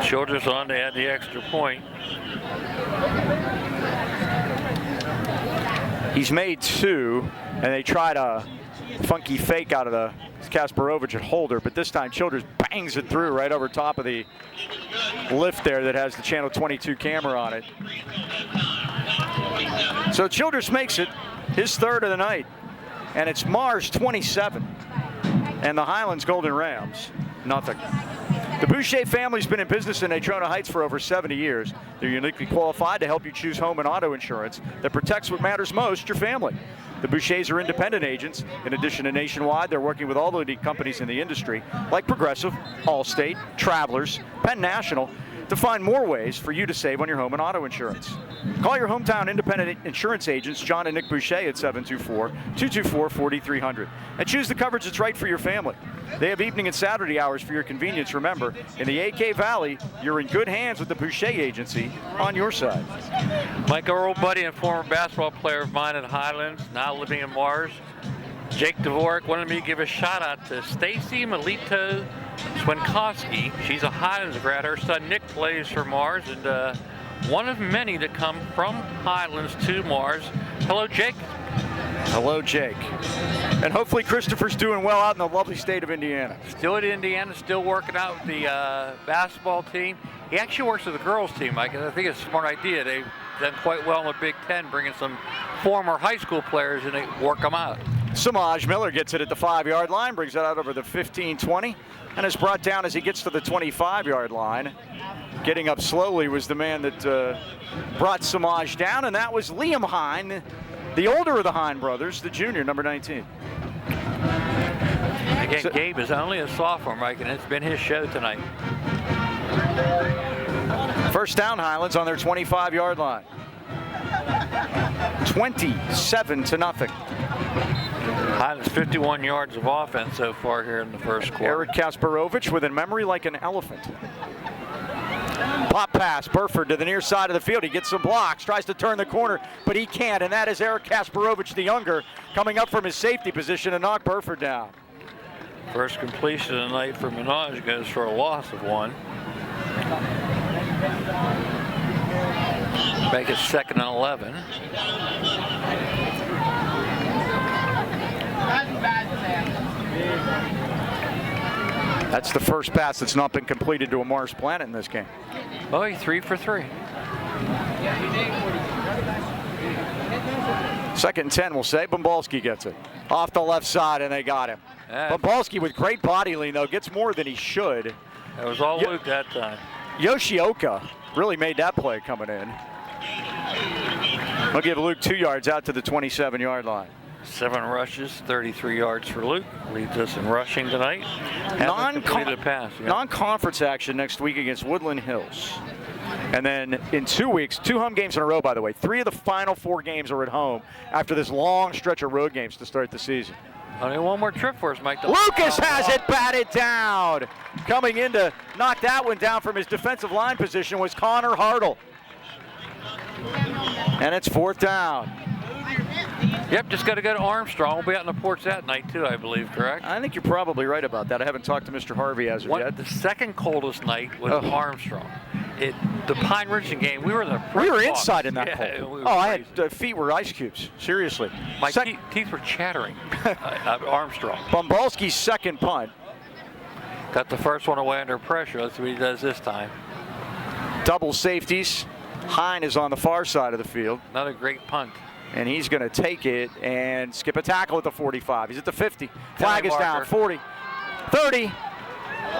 Shoulders on to add the extra point. He's made 2, and they tried a funky fake out of the Kasparovich at holder, but this time Childers bangs it through right over top of the lift there that has the Channel 22 camera on it. So Childers makes it his 3rd of the night, and it's Mars 27 and the Highlands Golden Rams nothing. The Boucher family's been in business in Natrona Heights for over 70 years. They're uniquely qualified to help you choose home and auto insurance that protects what matters most, your family. The Bouchers are independent agents. In addition to nationwide, they're working with all the leading companies in the industry, like Progressive, Allstate, Travelers, Penn National, to find more ways for you to save on your home and auto insurance. Call your hometown independent insurance agents, John and Nick Boucher, at 724-224-4300, and choose the coverage that's right for your family. They have evening and Saturday hours for your convenience. Remember, in the AK Valley, you're in good hands with the Boucher Agency on your side. Mike, our old buddy and former basketball player of mine at Highlands, now living in Mars, Jake Dvorak, wanted me to give a shout out to Stacy Melito Swinkowski. She's a Highlands grad. Her son Nick plays for Mars, and one of many to come from Highlands to Mars. Hello, Jake. Hello, Jake. And hopefully Christopher's doing well out in the lovely state of Indiana. Still at Indiana, still working out with the basketball team. He actually works with the girls team, Mike, and I think it's a smart idea. They've done quite well in the Big Ten, bringing some former high school players and they work them out. Samaj Miller gets it at the 5-yard line, brings it out over the 15-20, and is brought down as he gets to the 25-yard line. Getting up slowly was the man that brought Samaj down, and that was Liam Hine, the older of the Hine brothers, the junior, number 19. Again, so, Gabe is only a sophomore, Mike, and it's been his show tonight. First down, Highlands on their 25-yard line. 27-0. Highlands 51 yards of offense so far here in the first quarter. Eric Kasparovich with a memory like an elephant. Pop pass, Burford to the near side of the field. He gets some blocks, tries to turn the corner, but he can't, and that is Eric Kasparovich, the younger, coming up from his safety position to knock Burford down. First completion of the night for Minaj goes for a loss of 1. Make it 2nd and 11. That's the first pass that's not been completed to a Mars Planet in this game. Oh, he's 3 for 3. 2nd and 10, we'll say. Bumbalski gets it. Off the left side, and they got him. Bumbalski with great body lean, though, gets more than he should. That was all Luke that time. Yoshioka really made that play coming in. I'll give Luke 2 yards out to the 27-yard line. 7 rushes, 33 yards for Luke. Leads us in rushing tonight. Non-conference action next week against Woodland Hills. And then in 2 weeks, 2 home games in a row, by the way. 3 of the final 4 games are at home after this long stretch of road games to start the season. Only one more trip for us, Mike. Lucas has it batted down. Coming in to knock that one down from his defensive line position was Connor Hartle. And it's 4th down. Yep, just got to go to Armstrong. We'll be out in the ports that night, too, I believe, correct? I think you're probably right about that. I haven't talked to Mr. Harvey as of yet. The second coldest night was Armstrong. The Pine Ridge game, we were in the We were inside in that cold. I had feet were ice cubes. Seriously. My teeth were chattering at Armstrong. Bumbalski's second punt. Got the first one away under pressure. That's what he does this time. Double safeties. Hine is on the far side of the field. Another great punt. And he's going to take it and skip a tackle at the 45. He's at the 50. Flag is down. 40. 30.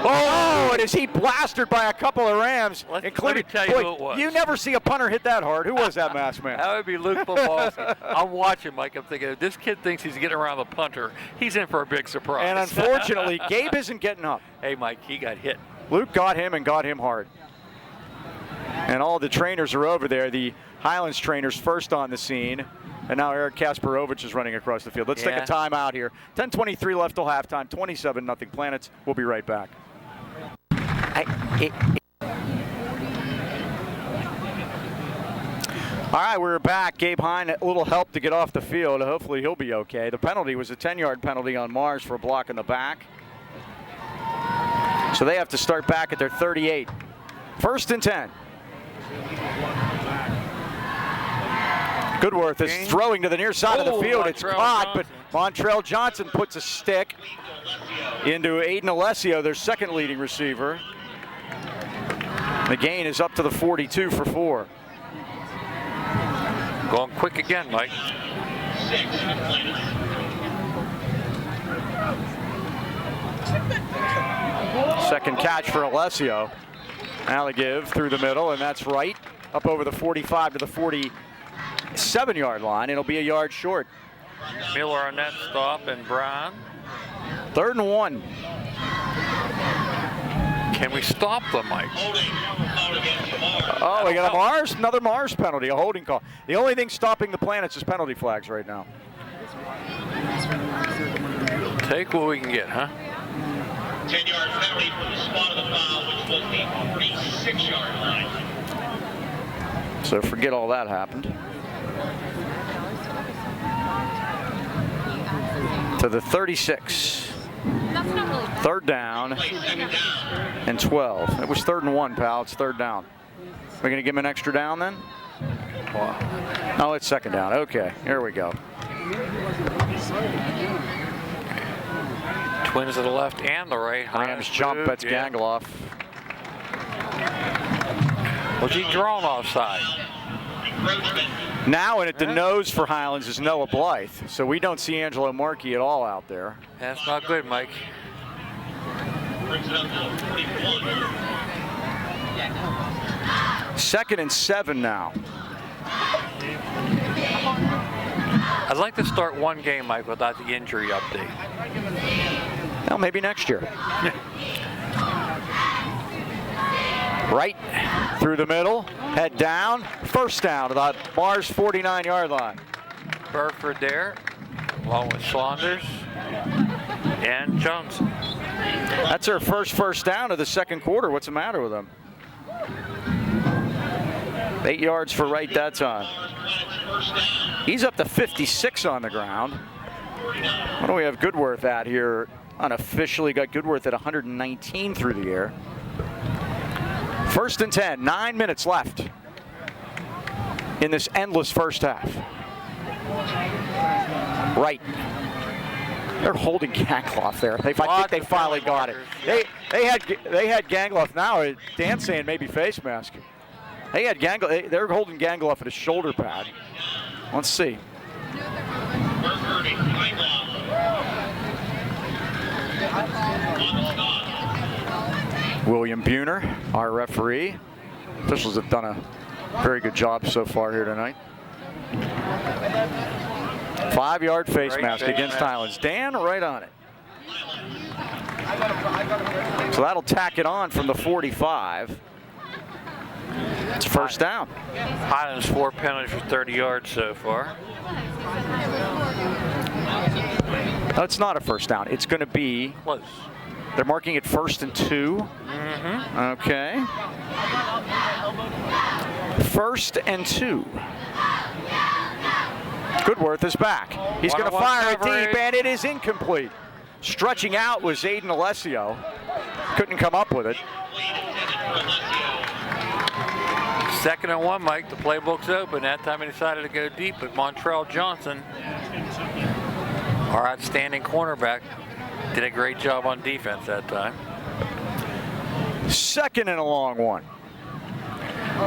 Oh, and is he blasted by a couple of Rams, including, let me tell you who it was. You never see a punter hit that hard. Who was that masked man? That would be Luke Bumbalski. I'm watching, Mike. I'm thinking, if this kid thinks he's getting around the punter, he's in for a big surprise. And unfortunately, Gabe isn't getting up. Hey, Mike, he got hit. Luke got him and got him hard. And all the trainers are over there. The Highlands trainers first on the scene. And now Eric Kasparovich is running across the field. Let's take a timeout here. 10:23 left till halftime. 27-0 Planets. We'll be right back. All right, we're back. Gabe Hine, a little help to get off the field. Hopefully he'll be okay. The penalty was a 10-yard penalty on Mars for a block in the back. So they have to start back at their 38. 1st and 10. Goodworth is throwing to the near side of the field. It's caught, but Montrell Johnson puts a stick into Aiden Alessio, their second leading receiver. The gain is up to the 42 for 4. Going quick again, Mike. Second catch for Alessio. Now they give through the middle, and that's right. Up over the 45 to the 47-yard line. It'll be a yard short. Miller on that stop, and Brown. 3rd and 1. Can we stop them, Mike? Oh, we got a Mars, another Mars penalty, a holding call. The only thing stopping the Planets is penalty flags right now. Take what we can get, huh? 10-yard penalty for the spot of the foul, which was the 46-yard line. So forget all that happened. To the 36. 3rd down and 12. It was 3rd and 1, pal. It's 3rd down. We're going to give him an extra down then? Oh, it's 2nd down. Okay, here we go. Twins to the left and the right. Rams jump. That's Gangloff. Was he drawn offside? Now in at the nose for Highlands is Noah Blythe. So we don't see Angelo Markey at all out there. That's not good, Mike. Brings it up to the 41. 2nd and 7 now. I'd like to start one game, Mike, without the injury update. Well, maybe next year. Right through the middle, head down, 1st down to the Mars 49-yard line. Burford there, along with Saunders and Johnson. That's their first down of the 2nd quarter. What's the matter with them? 8 yards for Wright that time. He's up to 56 on the ground. What do we have Goodworth at here? Unofficially got Goodworth at 119 through the air. 1st and 10, 9 minutes left in this endless first half. Right. They're holding Gangloff there. I think they finally got it. They had Gangloff now. Dan's saying maybe face mask. They had Gangloff. They're holding Gangloff at his shoulder pad. Let's see. William Buhner, our referee. Officials have done a very good job so far here tonight. 5-yard face mask against Highlands. Dan right on it. So that'll tack it on from the 45. It's 1st down. Highlands 4 penalties for 30 yards so far. No, it's not a 1st down. It's going to be Close. They're marking it 1st and 2. Okay. 1st and 2. Goodworth is back. He's going to fire it deep, and it is incomplete. Stretching out was Aiden Alessio. Couldn't come up with it. 2nd and 1, Mike. The playbook's open. That time he decided to go deep, but Montrell Johnson, our outstanding cornerback, did a great job on defense that time. 2nd and a long one.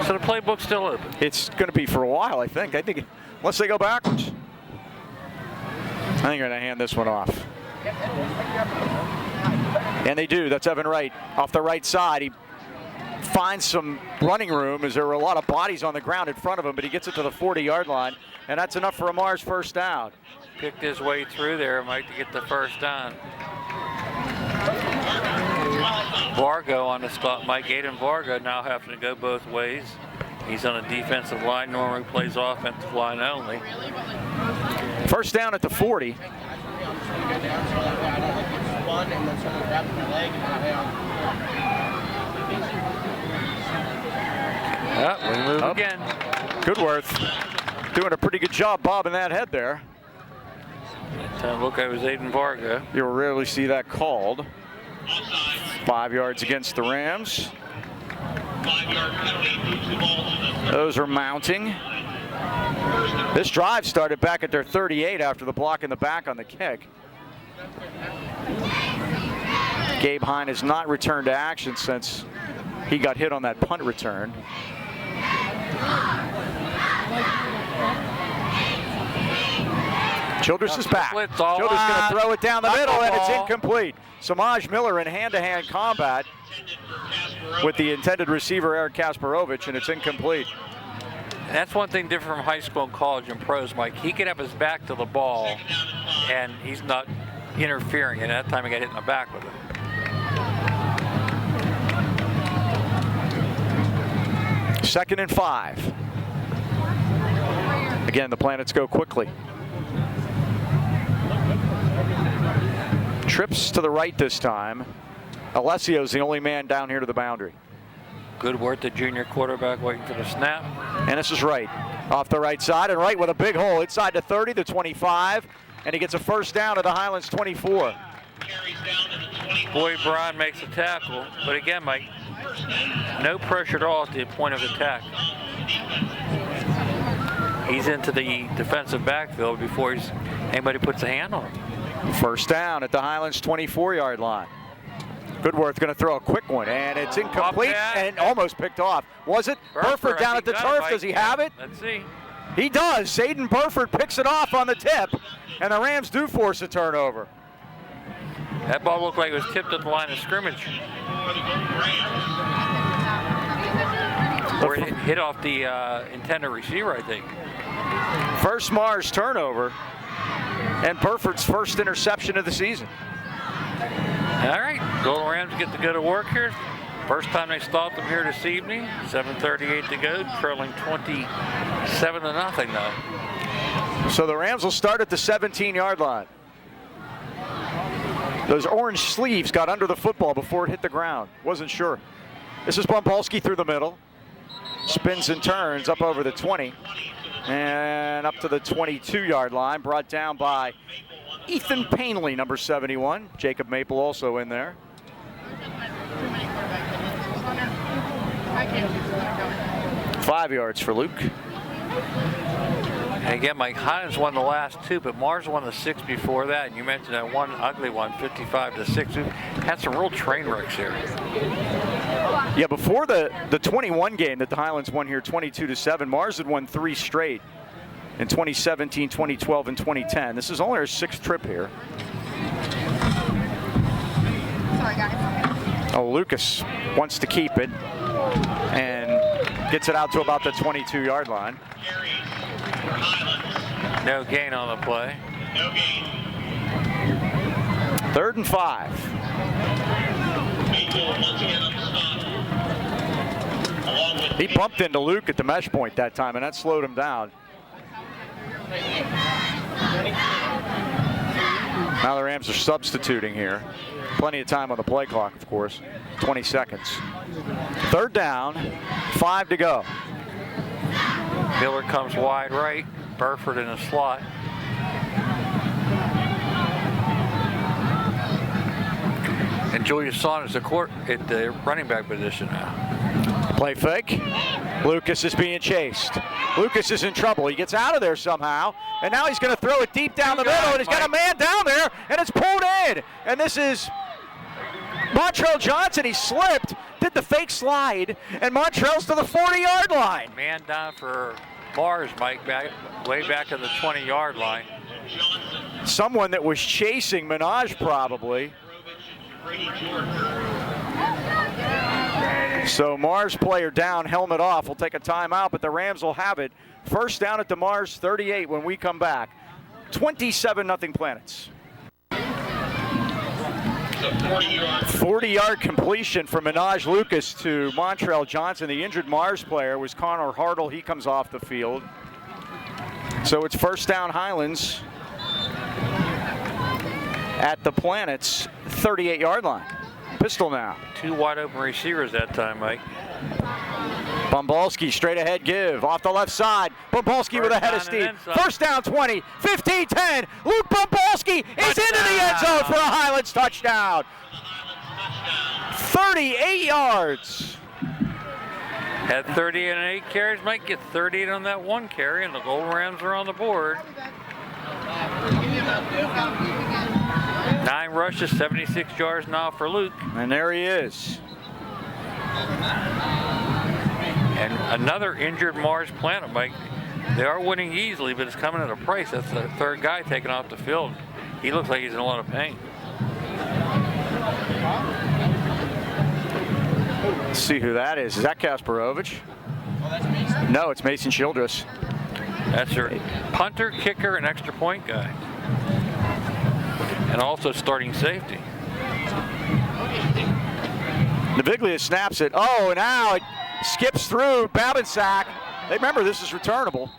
So the playbook's still open. It's going to be for a while, I think. Unless they go backwards. I think they're going to hand this one off. And they do. That's Evan Wright off the right side. He finds some running room as there were a lot of bodies on the ground in front of him, but he gets it to the 40-yard line, and that's enough for a Mars 1st down. Picked his way through there, Mike, to get the 1st down. Vargo on the stop, Mike. Aiden Vargo now having to go both ways. He's on a defensive line, normally plays offensive line only. 1st down at the 40. We move again. Goodworth doing a pretty good job bobbing that head there. Look, I was Aiden Vargo. You'll rarely see that called. 5 yards against the Rams. 5-yard penalty, moves the ball to the Those are mounting. This drive started back at their 38 after the block in the back on the kick. Gabe Hine has not returned to action since he got hit on that punt return. Childress is back. Childress going to throw it down the middle, and it's incomplete. Samaj Miller in hand-to-hand combat with the intended receiver, Eric Kasparovich, and it's incomplete. That's one thing different from high school and college and pros, Mike. He can have his back to the ball, and he's not interfering, and that time he got hit in the back with it. Second and 5. Again, the Planets go quickly. Trips to the right this time. Alessio's the only man down here to the boundary. Good work, the junior quarterback waiting for the snap. And this is right. Off the right side, and right with a big hole inside the 30, the 25, and he gets a first down at the Highlands 24. Boyd Brown makes a tackle, but again, Mike, no pressure at all at the point of attack. He's into the defensive backfield before anybody puts a hand on him. First down at the Highlands 24-yard line. Goodworth going to throw a quick one, and it's incomplete and almost picked off. Was it? Burford down at the turf. Does he have it? Let's see. He does. Zayden Burford picks it off on the tip, and the Rams do force a turnover. That ball looked like it was tipped at the line of scrimmage. Or it hit off the intended receiver, I think. First Mars turnover, and Burford's first interception of the season. All right, Golden Rams get to go to work here. First time they stopped them here this evening. 7:38 to go, trailing 27-0 though. So the Rams will start at the 17-yard line. Those orange sleeves got under the football before it hit the ground. Wasn't sure. This is Bombalski through the middle. Spins and turns up over the 20 and up to the 22-yard line, brought down by Ethan Painley, number 71. Jacob Maple also in there. Five yards for Luke. And again, Mike, Highlands won the last two, but Mars won the 6 before that. And you mentioned that one ugly one, 55-6. We've had some real train wrecks here. Yeah, before the 21 game that the Highlands won here, 22-7, Mars had won 3 straight in 2017, 2012, and 2010. This is only our 6th trip here. Sorry, guys. Oh, Lucas wants to keep it and gets it out to about the 22-yard line. No gain on the play. No gain. 3rd and 5. He bumped into Luke at the mesh point that time, and that slowed him down. Now the Rams are substituting here. Plenty of time on the play clock, of course. 20 seconds. 3rd down, 5 to go. Miller comes wide right. Burford in the slot. And Julius Saunders at the running back position now. Play fake. Lucas is being chased. Lucas is in trouble. He gets out of there somehow, and now he's going to throw it deep down the middle, and he's got a man down there, and it's pulled in. And this is Montrell Johnson. He slipped, did the fake slide, and Montrell's to the 40-yard line. Man down for Mars, Mike, way back at the 20-yard line. Someone that was chasing Minaj probably. So Mars player down, helmet off. We'll take a timeout, but the Rams will have it. First down at the Mars 38 when we come back. 27-0 Planets. 40-yard completion from Minaj Lucas to Montrell Johnson. The injured Mars player was Connor Hartle. He comes off the field. So it's first down Highlands at the Planets 38-yard line. Pistol now. 2 wide open receivers that time, Mike. Bombalski straight ahead give off the left side. Bombalski with a head of steam. First down 20, 15, 10. Luke Bombalski is into the end zone for a Highlands touchdown. 38 yards. Had 38 and 8 carries, might get 38 on that one carry, and the Golden Rams are on the board. 9 rushes, 76 yards now for Luke. And there he is. And another injured Mars Planet, Mike. They are winning easily, but it's coming at a price. That's the third guy taken off the field. He looks like he's in a lot of pain. Let's see who that is. Is that Kasparovich? No, it's Mason Childress. That's their punter, kicker, and extra point guy. And also starting safety. Naviglia snaps it. Oh, now it skips through. Babinsack. They remember this is returnable.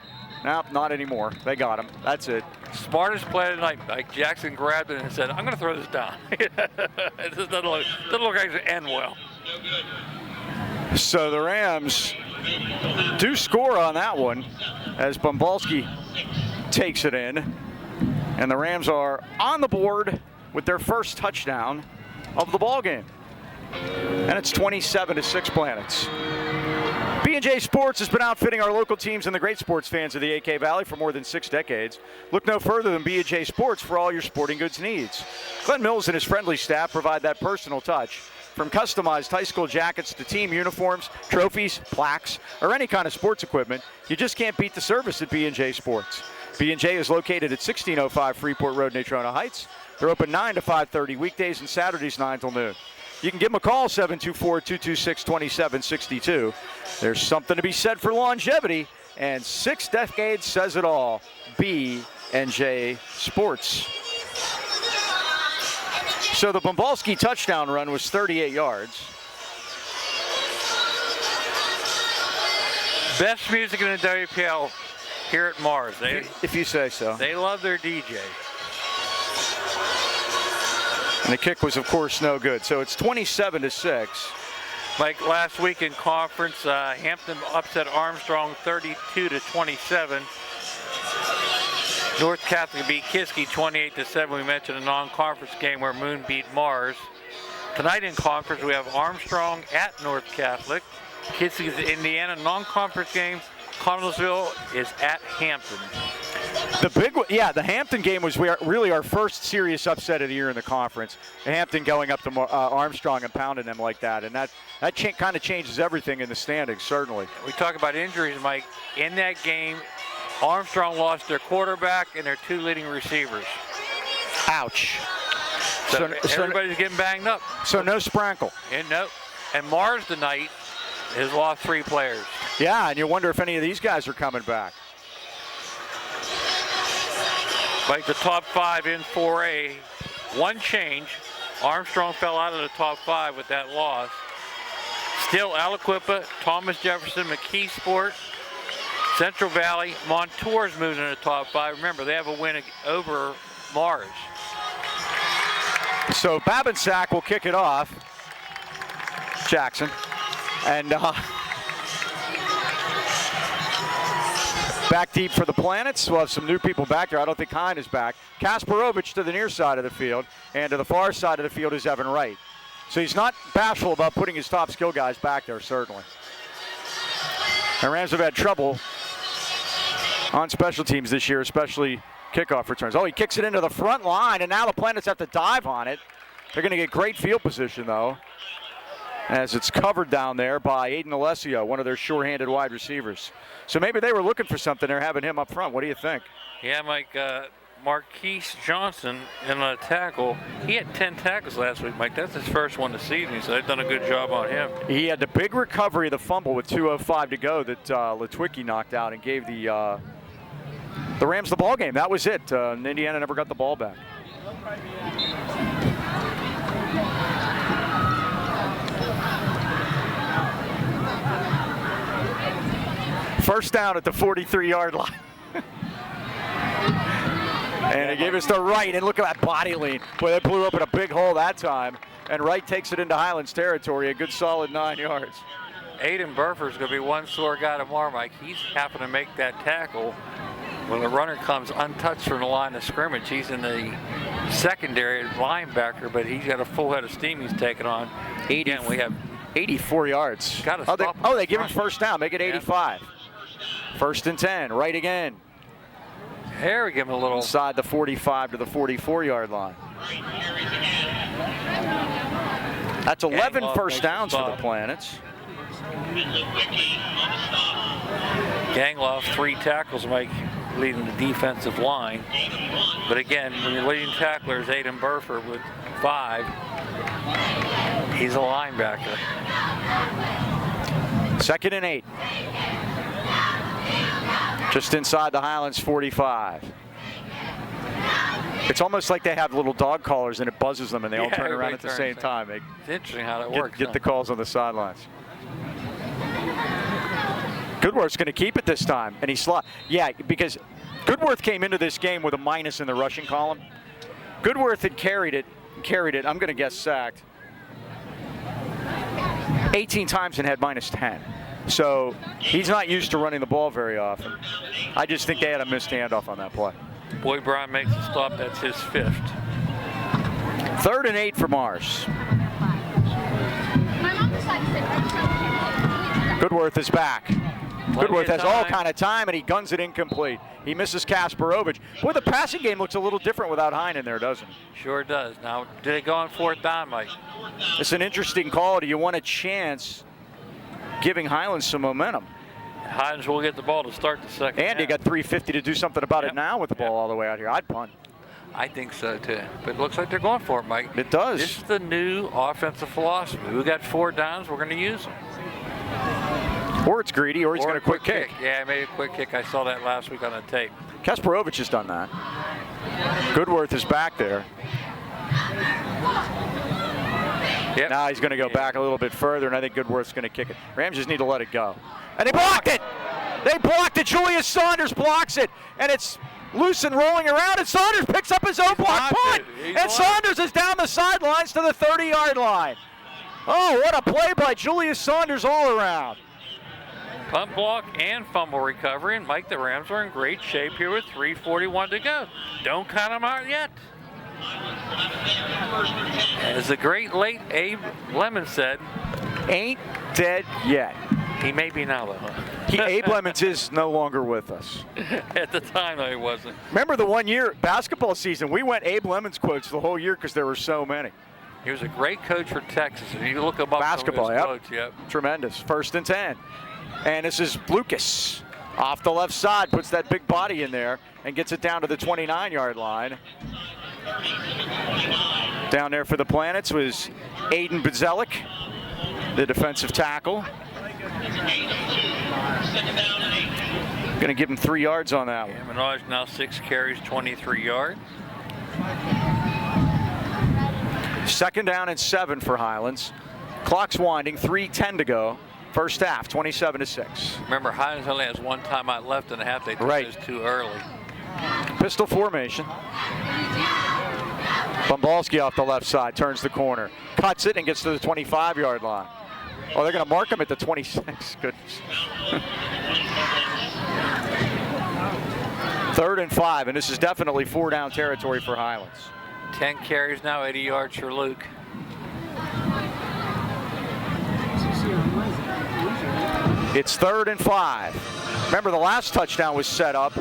No, not anymore. They got him. That's it. Smartest play of the night. Like Jackson grabbed it and said, "I'm going to throw this down." It just doesn't look like it's end well. So the Rams do score on that one as Bumbalski takes it in. And the Rams are on the board with their first touchdown of the ball game. And it's 27-6 Planets. B&J Sports has been outfitting our local teams and the great sports fans of the AK Valley for more than 6 decades. Look no further than B&J Sports for all your sporting goods needs. Glenn Mills and his friendly staff provide that personal touch. From customized high school jackets to team uniforms, trophies, plaques, or any kind of sports equipment, you just can't beat the service at B&J Sports. B&J is located at 1605 Freeport Road, Natrona Heights. They're open 9 to 5:30 weekdays and Saturdays 9 till noon. You can give them a call, 724-226-2762. There's something to be said for longevity, and 6 decades says it all. B&J Sports. So the Bumbalski touchdown run was 38 yards. Best music in the WPL here at Mars. If you say so. They love their DJ. And the kick was, of course, no good. So it's 27-6. Like last week in conference, Hampton upset Armstrong 32-27. North Catholic beat Kiski 28-7. We mentioned a non-conference game where Moon beat Mars. Tonight in conference, we have Armstrong at North Catholic. Kiski's Indiana non-conference game. Connellsville is at Hampton. The big one, yeah, the Hampton game was really our first serious upset of the year in the conference. Hampton going up to Armstrong and pounding them like that, and that kind of changes everything in the standings, certainly. We talk about injuries, Mike. In that game, Armstrong lost their quarterback and their 2 leading receivers. Ouch. So everybody's getting banged up. So no Sprankle. And Mars tonight has lost 3 players. Yeah, and you wonder if any of these guys are coming back. Like the top 5 in 4A, one change. Armstrong fell out of the top 5 with that loss. Still Aliquippa, Thomas Jefferson, McKeesport, Central Valley, Montour's moving in the top 5. Remember, they have a win over Mars. So Babinsack will kick it off. Jackson. And back deep for the Planets. We'll have some new people back there. I don't think Hine is back. Kasparovich to the near side of the field, and to the far side of the field is Evan Wright. So he's not bashful about putting his top skill guys back there, certainly. The Rams have had trouble on special teams this year, especially kickoff returns. Oh, he kicks it into the front line, and now the Planets have to dive on it. They're going to get great field position, though, as it's covered down there by Aiden Alessio, one of their sure-handed wide receivers. So maybe they were looking for something. They're having him up front. What do you think? Yeah, Mike, Marquise Johnson in a tackle. He had 10 tackles last week, Mike. That's his first one this season, so they've done a good job on him. He had the big recovery of the fumble with 2:05 to go that Litwicki knocked out and gave the Rams the ball game. That was it. Indiana never got the ball back. First down at the 43-yard line. And he gave us the right, and look at that body lean. Boy, they blew open a big hole that time. And Wright takes it into Highlands territory, a good solid 9 yards. Aiden Burford's going to be one sore guy tomorrow, Mike. He's happened to make that tackle when the runner comes untouched from the line of scrimmage. He's in the secondary linebacker, but he's got a full head of steam he's taking on. Again, we have 84 yards. Gotta Oh, stop him. they give him first down. Make it 85. First and 10. Right again. Here we give him a little. Inside the 45 to the 44-yard line. That's 11 Gangloff first makes downs the for the stop. Planets. Gangloff, 3 tackles, Mike, leading the defensive line. But again, when your leading tackler is Aiden Burford with 5, he's a linebacker. Second and 8. Just inside the Highlands 45. It's almost like they have little dog collars and it buzzes them and they all turn around at the same time. They It's interesting how that works. get the calls on the sidelines. Goodworth's going to keep it this time, and yeah, because Goodworth came into this game with a minus in the rushing column. Goodworth had carried it. I'm going to guess sacked 18 times and had minus 10. So he's not used to running the ball very often. I just think they had a missed handoff on that play. Boy Brown makes a stop. That's his 5th. 3rd and 8 for Mars. My mom decided to say, Goodworth is back. Goodworth has all time. kind of time, and he guns it incomplete. He misses Kasparovich. Boy, the passing game looks a little different without Hine in there, doesn't it? Sure does. Now, did it go on 4th down, Mike? It's an interesting call. Do you want a chance giving Highlands some momentum? Highlands will get the ball to start the second And you half. got 350 to do something about it now with the ball all the way out here. I'd punt. I think so, too. But it looks like they're going for it, Mike. It does. This is the new offensive philosophy. We got 4 downs. We're going to use them. Or it's greedy, or he's going to quick kick. Yeah, maybe a quick kick. I saw that last week on the tape. Kasparovich has done that. Goodworth is back there. Yep. Now he's going to go back a little bit further, and I think Goodworth's going to kick it. Rams just need to let it go. And they blocked it! They blocked it. Julius Saunders blocks it, and it's loose and rolling around, and Saunders picks up his own block punt. And Saunders is down the sidelines to the 30-yard line. Oh, what a play by Julius Saunders all around. Punt block and fumble recovery, and Mike, the Rams are in great shape here with 3:41 to go. Don't count them out yet. As the great late Abe Lemon said, Ain't dead yet. he may be now, though. Abe Lemons is no longer with us. At the time, though, he wasn't. Remember the 1 year basketball season, we went Abe Lemons quotes the whole year because there were so many. He was a great coach for Texas. If you look him up, Basketball, some of his yep. quotes, yep. Tremendous. 1st and 10. And this is Lucas off the left side, puts that big body in there and gets it down to the 29-yard line. Down there for the Planets was Aiden Bzelik, the defensive tackle. Going to give him 3 yards on that one. Minaj now 6 carries, 23 yards. 2nd down and 7 for Highlands. Clock's winding, 3:10 to go. First half, 27-6. Remember, Highlands only has 1 timeout left in the half. They took this too early. Pistol formation. Bumbalski off the left side, turns the corner, cuts it and gets to the 25-yard line. Oh, they're going to mark him at the 26. Goodness. 3rd and 5, and this is definitely 4-down territory for Highlands. 10 carries now, 80 yards for Luke. It's 3rd and 5. Remember, the last touchdown was set up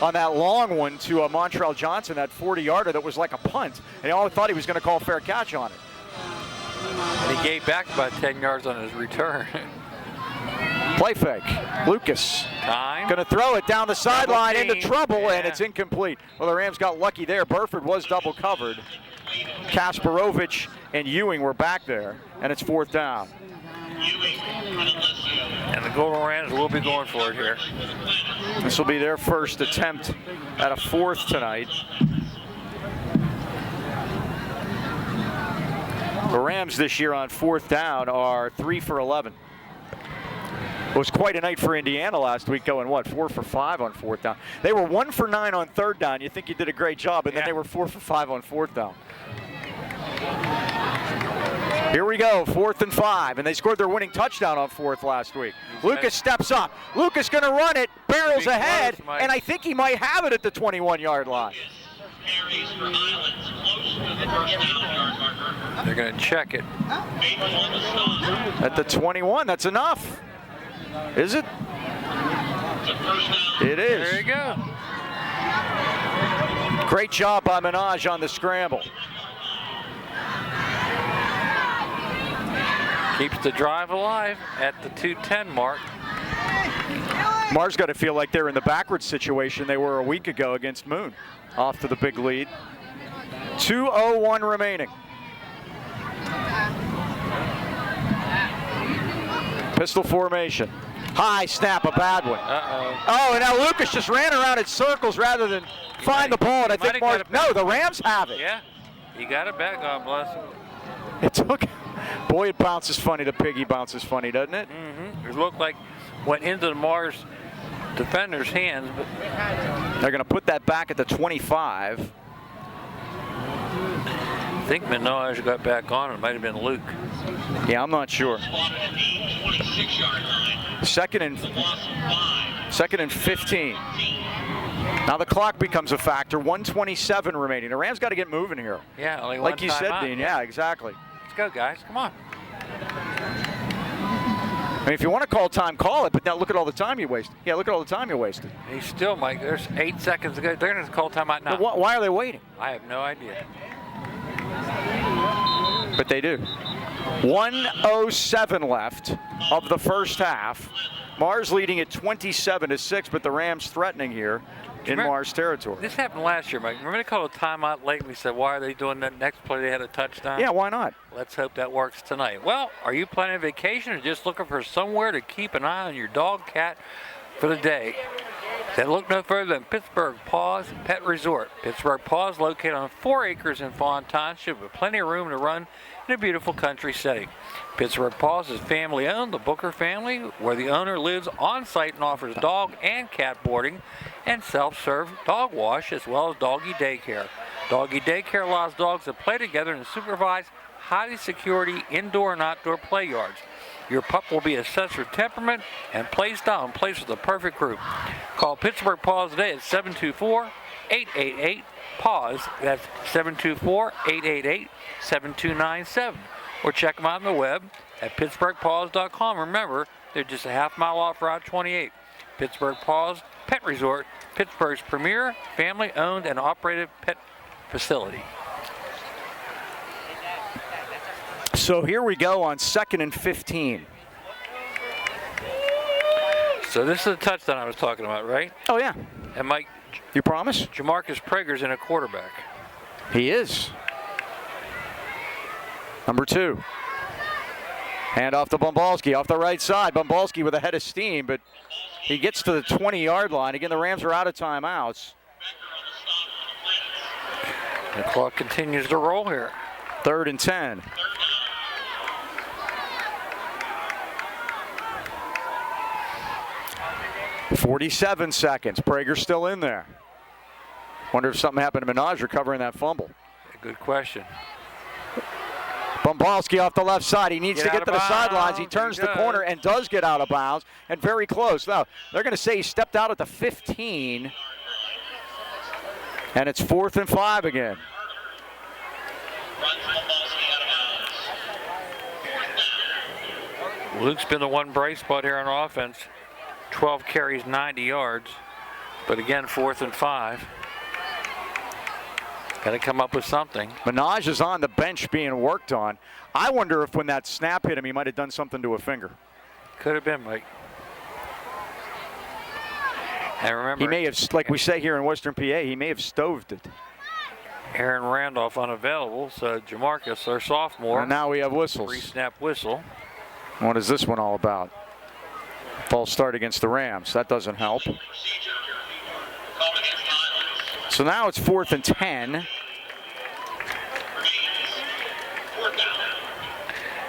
on that long one to Montreal Johnson, that 40-yarder that was like a punt. And they all thought he was going to call fair catch on it. And he gave back about 10 yards on his return. Play fake. Lucas Time. going to throw it down the sideline Double into team. trouble, Yeah. and it's incomplete. Well, the Rams got lucky there. Burford was double covered. Kasparovich and Ewing were back there, and it's 4th down. And the Golden Rams will be going for it here. This will be their first attempt at a 4th tonight. The Rams this year on 4th down are 3 for 11. It was quite a night for Indiana last week, going, 4 for 5 on 4th down. They were 1 for 9 on 3rd down. You think you did a great job, and then they were 4 for 5 on 4th down. Here we go, 4th and 5, and they scored their winning touchdown on 4th last week. Lucas steps up. Lucas going to run it, barrels ahead, and I think he might have it at the 21-yard line. carries for Highlands, close to the first down yard marker. They're going to check it. Made on the stop. At the 21, that's enough. Is it? It's a first down. It is. There you go. Great job by Minaj on the scramble. Keeps the drive alive at the 2:10 mark. Mars got to feel like they're in the backwards situation they were a week ago against Moon. Off to the big lead. 2:01 remaining. Pistol formation. High snap, a bad one. Uh-oh. Oh, and now Lucas just ran around in circles rather than find the ball. And I think Mars. No, the Rams have it. Yeah, he got it back. God bless him. It took. Boy, it bounces funny. The piggy bounces funny, doesn't it? Mm-hmm. It looked like went into the Mars defender's hands, but they're going to put that back at the 25. I think Minaj got back on. It might have been Luke. Yeah, I'm not sure. Spotted at the 26-yard line. Second and 15. Now the clock becomes a factor. 1:27 remaining. The Rams got to get moving here. Yeah, only like one you said, timeout. Dean. Yeah, exactly. Let's go, guys. Come on. I mean, if you want to call time, call it. But now look at all the time you wasted. Yeah, look at all the time you wasted. He's still, Mike. There's 8 seconds to go. They're going to call timeout now. But why are they waiting? I have no idea. But they do. 1:07 left of the first half. Mars leading at 27-6, but the Rams threatening here in Mars territory. This happened last year, Mike. Remember they called a timeout late and we said, why are they doing that? Next play they had a touchdown? Yeah, why not? Let's hope that works tonight. Well, are you planning a vacation or just looking for somewhere to keep an eye on your dog, cat for the day? Then look no further than Pittsburgh Paws Pet Resort. Pittsburgh Paws, located on 4 acres in Fawn Township with plenty of room to run in a beautiful country setting. Pittsburgh Paws is family owned, the Booker family, where the owner lives on site and offers dog and cat boarding and self-serve dog wash as well as doggy daycare. Doggy daycare allows dogs to play together in supervised, highly security indoor and outdoor play yards. Your pup will be assessed for temperament and placed on place with the perfect group. Call Pittsburgh Paws today at 724-888-PAWS. That's 724-888-7297. Or check them out on the web at pittsburghpaws.com. Remember, they're just a half-mile off Route 28. Pittsburgh Paws Pet Resort, Pittsburgh's premier family-owned and operated pet facility. So here we go on 2nd and 15. So this is the touchdown I was talking about, right? Oh, yeah. And Mike, you promise? Jamarcus Prager's in a quarterback. He is. Number 2. Hand off to Bumbalski off the right side. Bumbalski with a head of steam, but he gets to the 20-yard line. Again, the Rams are out of timeouts. The clock continues to roll here. 3rd and 10. .47 seconds. Prager's still in there. Wonder if something happened to Minaj recovering that fumble. Good question. Bumbalski off the left side. He needs to get to the sidelines. He bounds. turns He the does. corner and does get out of bounds, and very close. Now, they're going to say he stepped out at the 15, and it's 4th and 5 again. Luke's been the one bright spot here on offense. 12 carries, 90 yards. But again, 4th and 5. Got to come up with something. Minaj is on the bench being worked on. I wonder if when that snap hit him, he might have done something to a finger. Could have been, Mike. And remember, He may have, like we say here in Western PA, he may have stoved it. Aaron Randolph unavailable, so Jamarcus, their sophomore. And now we have whistles. Pre-snap whistle. What is this one all about? False start against the Rams. That doesn't help. So now it's 4th and 10.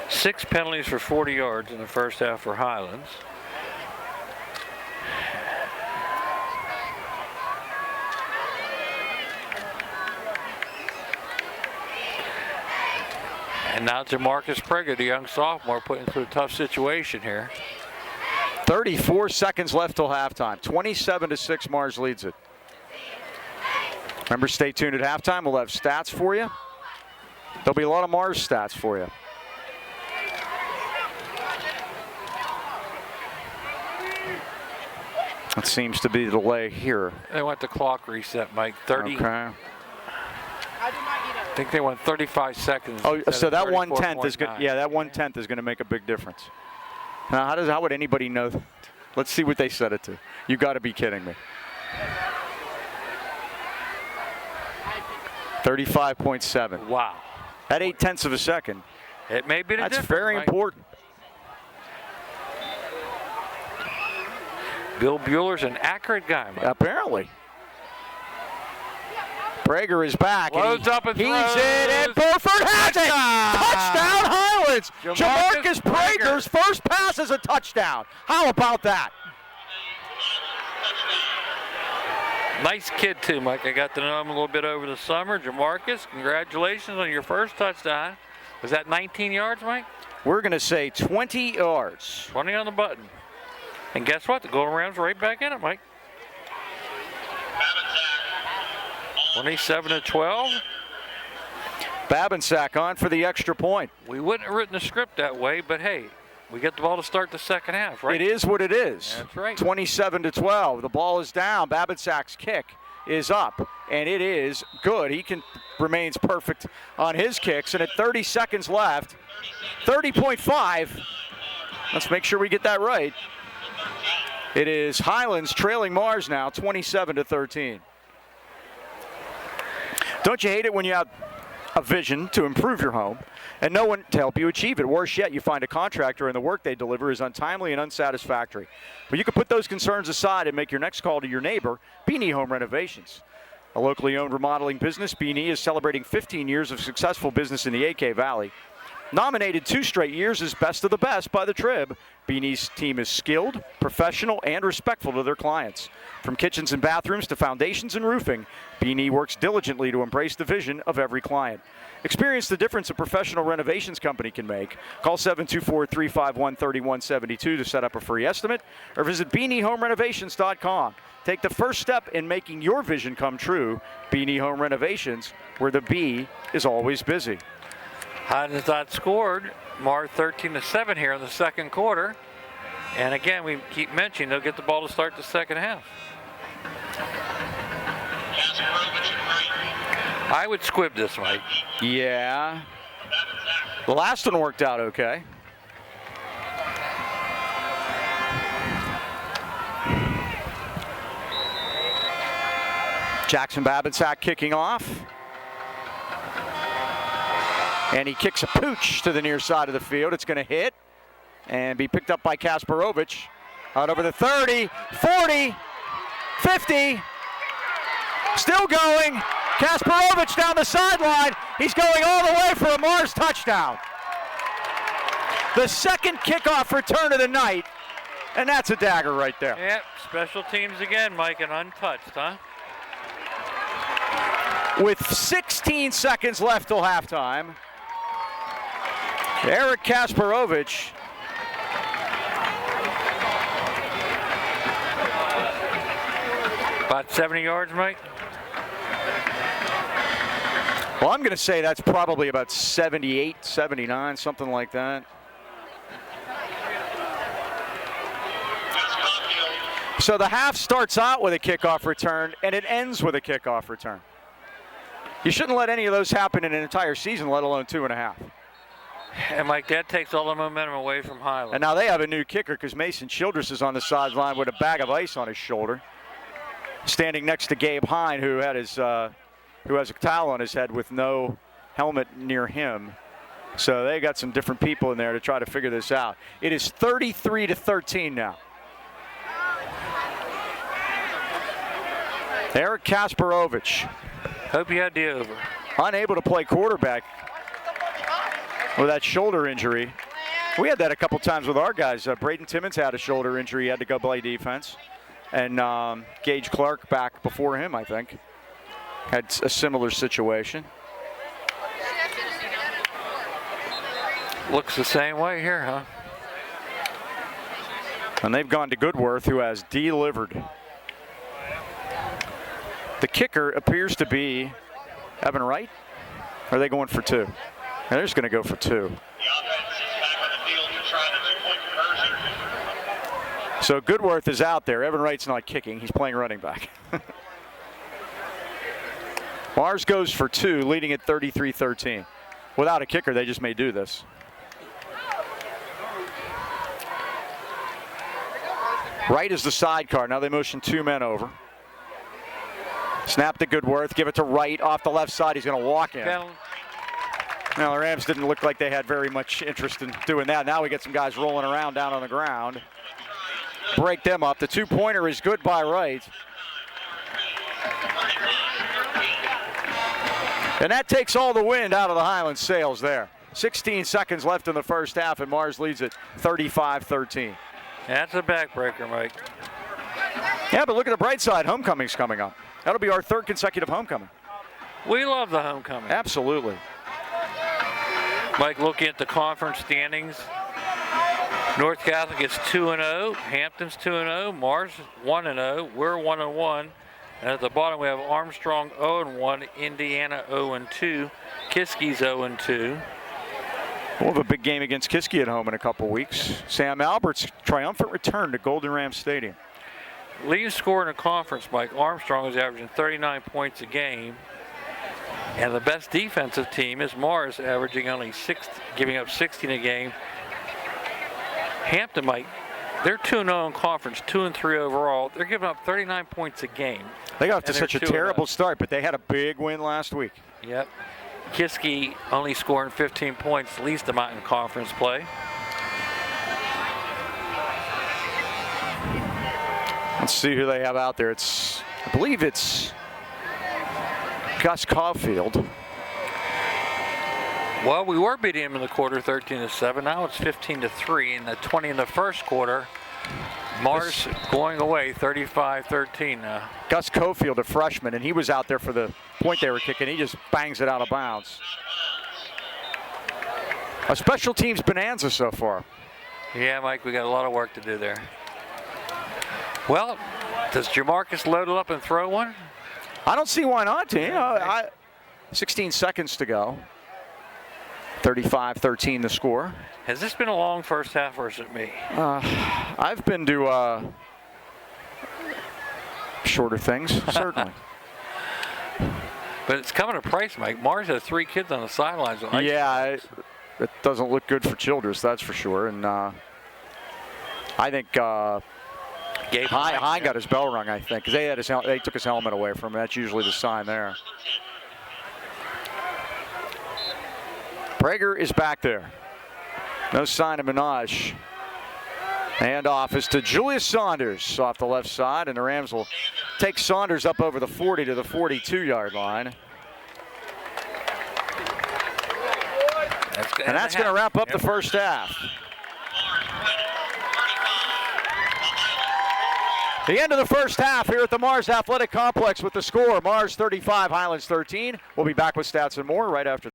6 penalties for 40 yards in the first half for Highlands. And now Jamarcus Prager, the young sophomore, put into a tough situation here. 34 seconds left till halftime. 27-6, Mars leads it. Remember, stay tuned at halftime. We'll have stats for you. There'll be a lot of Mars stats for you. That seems to be the delay here. They want the clock reset, Mike. 30. Okay. I think they want 35 seconds. Oh, so that 1/10 is good. Yeah, that 1/10 is going to make a big difference. Now, how would anybody know that? Let's see what they set it to. You got to be kidding me. 35.7. Wow. At 0.8 of a second. It may be the That's difference, very Mike. important. Bill Bueller's an accurate guy, Mike. Apparently. Prager is back. Loads up and he's throws. in, and Burford has it. Touchdown, Highlands. Jamarcus Prager's first pass is a touchdown. How about that? Nice kid, too, Mike. I got to know him a little bit over the summer. Jamarcus, congratulations on your first touchdown. Was that 19 yards, Mike? We're going to say 20 yards. 20 on the button. And guess what? The Golden Rams are right back in it, Mike. 27-12. Babinsack on for the extra point. We wouldn't have written the script that way, but hey, we get the ball to start the second half, right? It is what it is. That's right. 27-12. The ball is down. Babinsack's kick is up, and it is good. He remains perfect on his kicks, and at 30 seconds left, 30.5. Let's make sure we get that right. It is Highlands trailing Mars now, 27-13. Don't you hate it when you have a vision to improve your home and no one to help you achieve it? Worse yet, you find a contractor and the work they deliver is untimely and unsatisfactory. But you can put those concerns aside and make your next call to your neighbor, Beanie Home Renovations. A locally owned remodeling business, Beanie is celebrating 15 years of successful business in the AK Valley. Nominated 2 straight years as Best of the Best by the Trib, Beanie's team is skilled, professional, and respectful to their clients. From kitchens and bathrooms to foundations and roofing, Beanie works diligently to embrace the vision of every client. Experience the difference a professional renovations company can make. Call 724-351-3172 to set up a free estimate or visit BeanieHomeRenovations.com. Take the first step in making your vision come true. Beanie Home Renovations, where the bee is always busy. Highlands outscored Mars 13-7 here in the second quarter. And again, we keep mentioning they'll get the ball to start the second half. I would squib this, Mike. Yeah. The last one worked out okay. Jackson Babinsack kicking off. And he kicks a pooch to the near side of the field. It's going to hit and be picked up by Kasparovich. Out over the 30, 40, 50. Still going. Kasparovich down the sideline. He's going all the way for a Mars touchdown. The second kickoff return of the night. And that's a dagger right there. Yep, special teams again, Mike, and untouched, huh? With 16 seconds left till halftime, Eric Kasparovich about 70 yards, Mike. Well, I'm going to say that's probably about 78, 79, something like that. So the half starts out with a kickoff return, and it ends with a kickoff return. You shouldn't let any of those happen in an entire season, let alone 2.5. And Mike, that takes all the momentum away from Highlands. And now they have a new kicker because Mason Childress is on the sideline with a bag of ice on his shoulder, standing next to Gabe Hine, who has a towel on his head with no helmet near him. So they got some different people in there to try to figure this out. It is 33-13 now. Eric Kasparovich. Hope you had the over. Unable to play quarterback with that shoulder injury. We had that a couple times with our guys. Braden Timmons had a shoulder injury. He had to go play defense. And Gage Clark back before him, I think, had a similar situation. Looks the same way here, huh? And they've gone to Goodworth, who has delivered. The kicker appears to be Evan Wright. Are they going for 2? And they're just going to go for 2. The offense is back on the field to try the two-point conversion. So Goodworth is out there. Evan Wright's not kicking. He's playing running back. Mars goes for 2, leading at 33-13. Without a kicker, they just may do this. Wright is the sidecar. Now they motion 2 men over. Snap to Goodworth. Give it to Wright off the left side. He's going to walk in. Now the Rams didn't look like they had very much interest in doing that. Now we get some guys rolling around down on the ground. Break them up. The 2-pointer is good by Wright. And that takes all the wind out of the Highlands sails there. 16 seconds left in the first half, and Mars leads it 35-13. That's a backbreaker, Mike. Yeah, but look at the bright side. Homecoming's coming up. That'll be our 3rd consecutive homecoming. We love the homecoming. Absolutely. Mike, looking at the conference standings, North Catholic is 2-0, Hampton's 2-0, Mars 1-0, we're 1-1. And at the bottom, we have Armstrong 0-1, Indiana 0-2, Kiskey's 0-2. We'll have a big game against Kiskey at home in a couple weeks. Sam Albert's triumphant return to Golden Ram Stadium. Leading scorer in the conference, Mike Armstrong, is averaging 39 points a game. And the best defensive team is Mars, averaging only giving up 16 a game. Hampton, Mike, they're 2-0 in conference, 2-3 overall. They're giving up 39 points a game. They got off to such a terrible start, but they had a big win last week. Yep. Kiskey only scoring 15 points, least amount in conference play. Let's see who they have out there. I believe it's Gus Caulfield. Well, we were beating him in the quarter 13-7. Now it's 15-3 in the 20 in the first quarter. Mars going away 35-13 now. Gus Caulfield, a freshman, and he was out there for the point they were kicking. He just bangs it out of bounds. A special teams bonanza so far. Yeah, Mike, we got a lot of work to do there. Well, does Jamarcus load it up and throw one? I don't see why not. 16 seconds to go. 35-13 the score. Has this been a long first half, or is it me? I've been to shorter things, certainly. But it's coming at a price, Mike. Mars has 3 kids on the sidelines. Yeah, it doesn't look good for Childress, that's for sure. And I think Hine got his bell rung, I think, because they took his helmet away from him. That's usually the sign there. Prager is back there. No sign of Minaj. Handoff is to Julius Saunders off the left side, and the Rams will take Saunders up over the 40 to the 42-yard line. And that's going to wrap up the first half. The end of the first half here at the Mars Athletic Complex with the score, Mars 35, Highlands 13. We'll be back with stats and more right after.